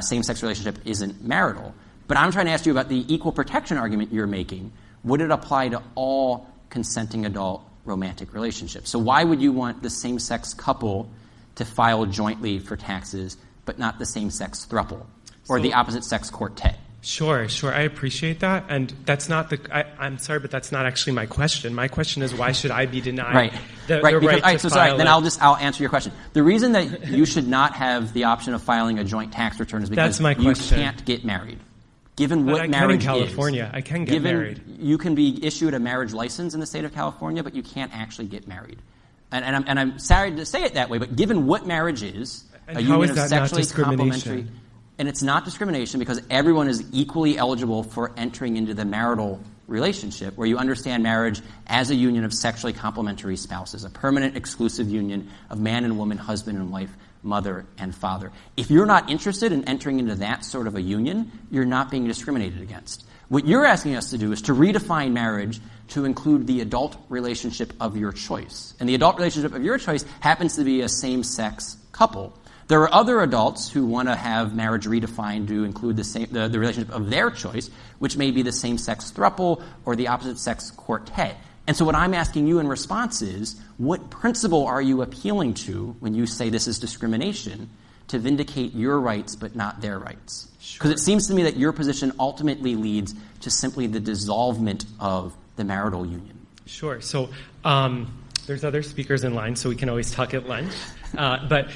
same-sex relationship isn't marital. But I'm trying to ask you about the equal protection argument you're making. Would it apply to all consenting adult romantic relationships? So why would you want the same-sex couple to file jointly for taxes, but not the same-sex throuple or the opposite-sex quartet? Sure. I appreciate that. And that's not I'm sorry, but that's not actually my question. My question is, why should I be denied the right to file Then I'll answer your question. The reason that you should not have the option of filing a joint tax return is because you can't get married. Given what marriage is. I can in California. I can get married. You can be issued a marriage license in the state of California, but you can't actually get married. And I'm sorry to say it that way, but given what marriage is, and a union of sexually complementary. And it's not discrimination because everyone is equally eligible for entering into the marital relationship where you understand marriage as a union of sexually complementary spouses, a permanent exclusive union of man and woman, husband and wife, mother and father. If you're not interested in entering into that sort of a union, you're not being discriminated against. What you're asking us to do is to redefine marriage to include the adult relationship of your choice. And the adult relationship of your choice happens to be a same-sex couple. There are other adults who want to have marriage redefined to include the relationship of their choice, which may be the same-sex throuple or the opposite-sex quartet. And so what I'm asking you in response is, what principle are you appealing to when you say this is discrimination to vindicate your rights but not their rights? Because it seems to me that your position ultimately leads to simply the dissolvement of the marital union. Sure. So there's other speakers in line, so we can always talk at lunch. But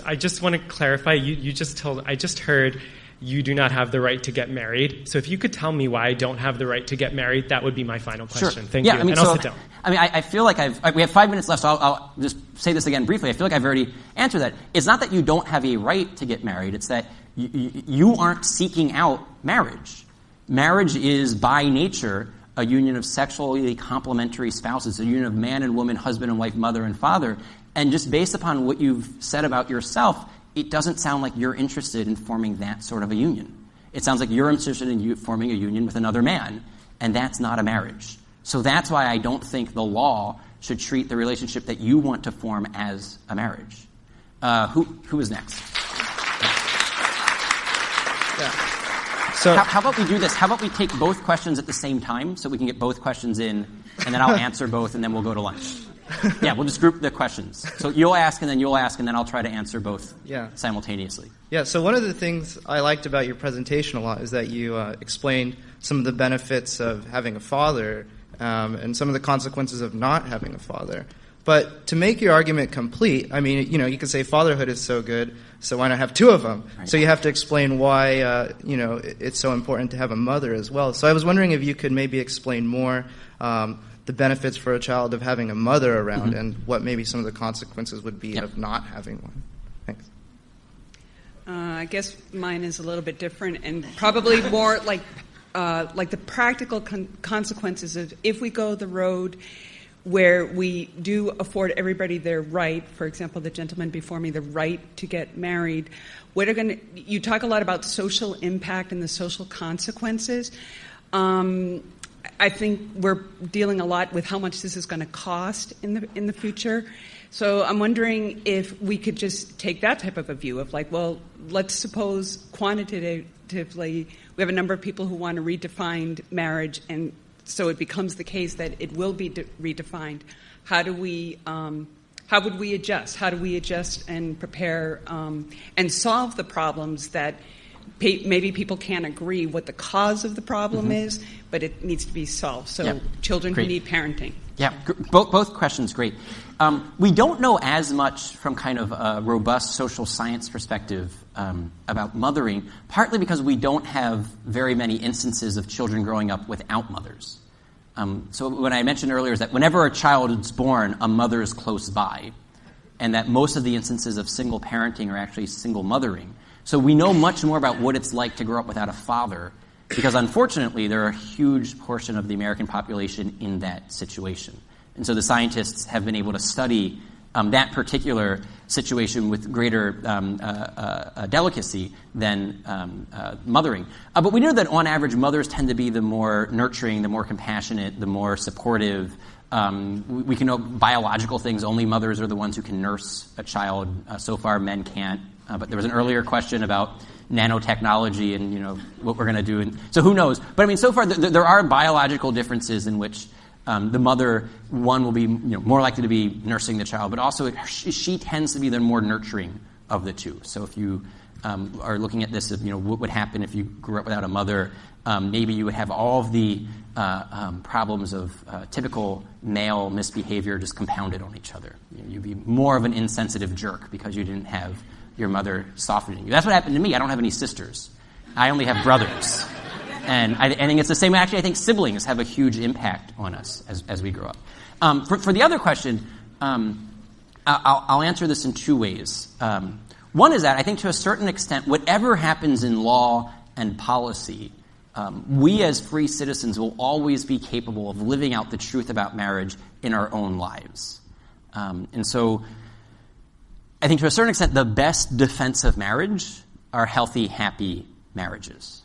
I just want to clarify. I just heard you do not have the right to get married. So if you could tell me why I don't have the right to get married, that would be my final question. Sure. Thank you. And I'll sit down. I feel like we have 5 minutes left, so I'll just say this again briefly. I feel like I've already answered that. It's not that you don't have a right to get married. It's that you aren't seeking out marriage. Marriage is by nature a union of sexually complementary spouses, a union of man and woman, husband and wife, mother and father. And just based upon what you've said about yourself, it doesn't sound like you're interested in forming that sort of a union. It sounds like you're interested in forming a union with another man, and that's not a marriage. So that's why I don't think the law should treat the relationship that you want to form as a marriage. Who is next? Yeah. So how about we do this? How about we take both questions at the same time so we can get both questions in, and then I'll answer both, and then we'll go to lunch. Yeah, we'll just group the questions. So you'll ask, and then you'll ask, and then I'll try to answer both simultaneously. Yeah, so one of the things I liked about your presentation a lot is that you explained some of the benefits of having a father and some of the consequences of not having a father. But to make your argument complete, I mean, you could say fatherhood is so good, so why not have two of them? Right. So you have to explain why, it's so important to have a mother as well. So I was wondering if you could maybe explain more the benefits for a child of having a mother around and what maybe some of the consequences would be of not having one. Thanks. I guess mine is a little bit different and probably more like the practical consequences of if we go the road where we do afford everybody their right, for example, the gentleman before me, the right to get married. You talk a lot about social impact and the social consequences. I think we're dealing a lot with how much this is going to cost in the future. So I'm wondering if we could just take that type of a view of like, well, let's suppose quantitatively we have a number of people who want to redefine marriage, and so it becomes the case that it will be redefined. How would we adjust? How do we adjust and prepare and solve the problems that maybe people can't agree what the cause of the problem is, but it needs to be solved. So children who need parenting. Yeah, both questions, great. We don't know as much from kind of a robust social science perspective about mothering, partly because we don't have very many instances of children growing up without mothers. So what I mentioned earlier is that whenever a child is born, a mother is close by, and that most of the instances of single parenting are actually single mothering. So we know much more about what it's like to grow up without a father, because unfortunately there are a huge portion of the American population in that situation. And so the scientists have been able to study that particular situation with greater delicacy than mothering. But we know that on average mothers tend to be the more nurturing, the more compassionate, the more supportive. We can know biological things. Only mothers are the ones who can nurse a child. So far men can't. But there was an earlier question about nanotechnology and what we're going to do. And so who knows? But I mean, so far there are biological differences in which the mother, one, will be more likely to be nursing the child, but also she tends to be the more nurturing of the two. So if you are looking at this, what would happen if you grew up without a mother? Maybe you would have all of the problems of typical male misbehavior just compounded on each other. You'd be more of an insensitive jerk because you didn't have your mother softening you. That's what happened to me. I don't have any sisters. I only have brothers. And I think it's the same. Actually, I think siblings have a huge impact on us as we grow up. For the other question, I'll answer this in two ways. One is that I think to a certain extent, whatever happens in law and policy, we as free citizens will always be capable of living out the truth about marriage in our own lives. And so I think to a certain extent, the best defense of marriage are healthy, happy marriages.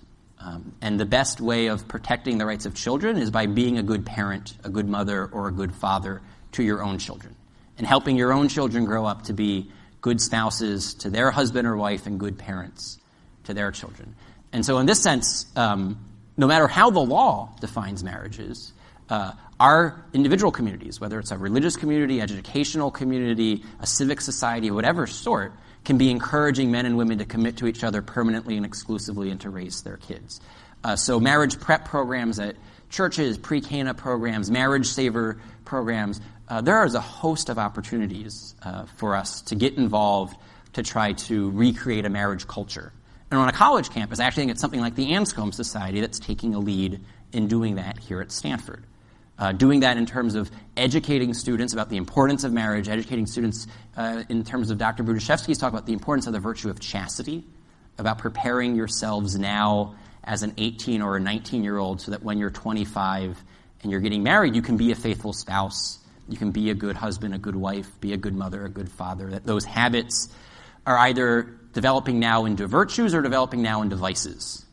And the best way of protecting the rights of children is by being a good parent, a good mother, or a good father to your own children, and helping your own children grow up to be good spouses to their husband or wife and good parents to their children. And so in this sense, no matter how the law defines marriages, our individual communities, whether it's a religious community, educational community, a civic society of whatever sort, can be encouraging men and women to commit to each other permanently and exclusively and to raise their kids. So marriage prep programs at churches, pre-Cana programs, marriage saver programs, there is a host of opportunities for us to get involved to try to recreate a marriage culture. And on a college campus, actually I think it's something like the Anscombe Society that's taking a lead in doing that here at Stanford. Doing that in terms of educating students about the importance of marriage, educating students in terms of Dr. Brudaszewski's talk about the importance of the virtue of chastity, about preparing yourselves now as an 18 or a 19-year-old so that when you're 25 and you're getting married, you can be a faithful spouse, you can be a good husband, a good wife, be a good mother, a good father, that those habits are either developing now into virtues or developing now into vices.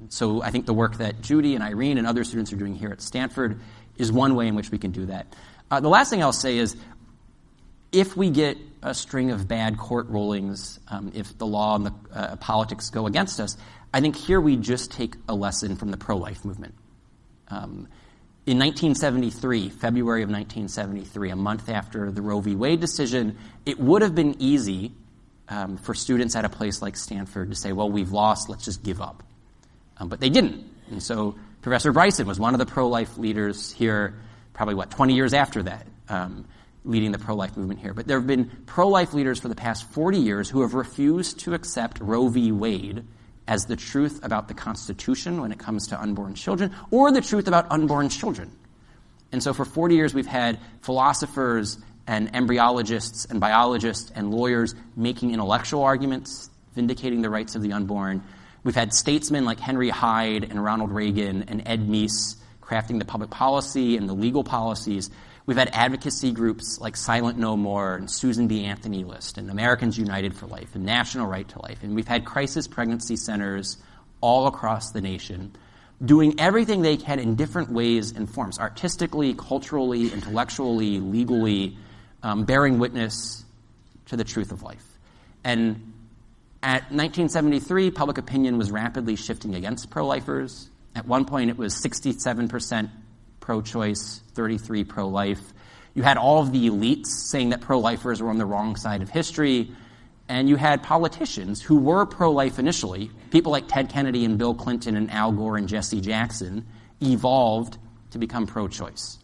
So I think the work that Judy and Irene and other students are doing here at Stanford is one way in which we can do that. The last thing I'll say is if we get a string of bad court rulings, if the law and the politics go against us, I think here we just take a lesson from the pro-life movement. In 1973, February of 1973, a month after the Roe v. Wade decision, it would have been easy for students at a place like Stanford to say, well, we've lost, let's just give up. But they didn't. And so Professor Bryson was one of the pro-life leaders here, probably, 20 years after that, leading the pro-life movement here. But there have been pro-life leaders for the past 40 years who have refused to accept Roe v. Wade as the truth about the Constitution when it comes to unborn children, or the truth about unborn children. And so for 40 years we've had philosophers and embryologists and biologists and lawyers making intellectual arguments, vindicating the rights of the unborn. We've had statesmen like Henry Hyde and Ronald Reagan and Ed Meese crafting the public policy and the legal policies. We've had advocacy groups like Silent No More and Susan B. Anthony List and Americans United for Life and National Right to Life. And we've had crisis pregnancy centers all across the nation doing everything they can in different ways and forms, artistically, culturally, intellectually, legally, bearing witness to the truth of life. And at 1973, public opinion was rapidly shifting against pro-lifers. At one point, it was 67% pro-choice, 33% pro-life. You had all of the elites saying that pro-lifers were on the wrong side of history, and you had politicians who were pro-life initially, people like Ted Kennedy and Bill Clinton and Al Gore and Jesse Jackson, evolved to become pro-choice.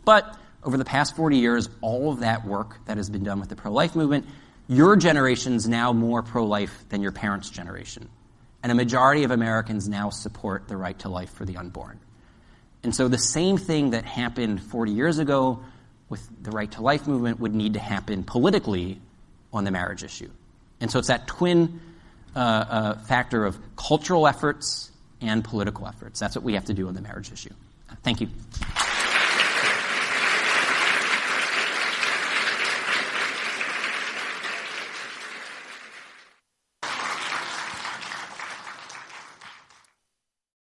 But over the past 40 years, all of that work that has been done with the pro-life movement, your generation's now more pro-life than your parents' generation. And a majority of Americans now support the right to life for the unborn. And so the same thing that happened 40 years ago with the right to life movement would need to happen politically on the marriage issue. And so it's that twin factor of cultural efforts and political efforts. That's what we have to do on the marriage issue. Thank you.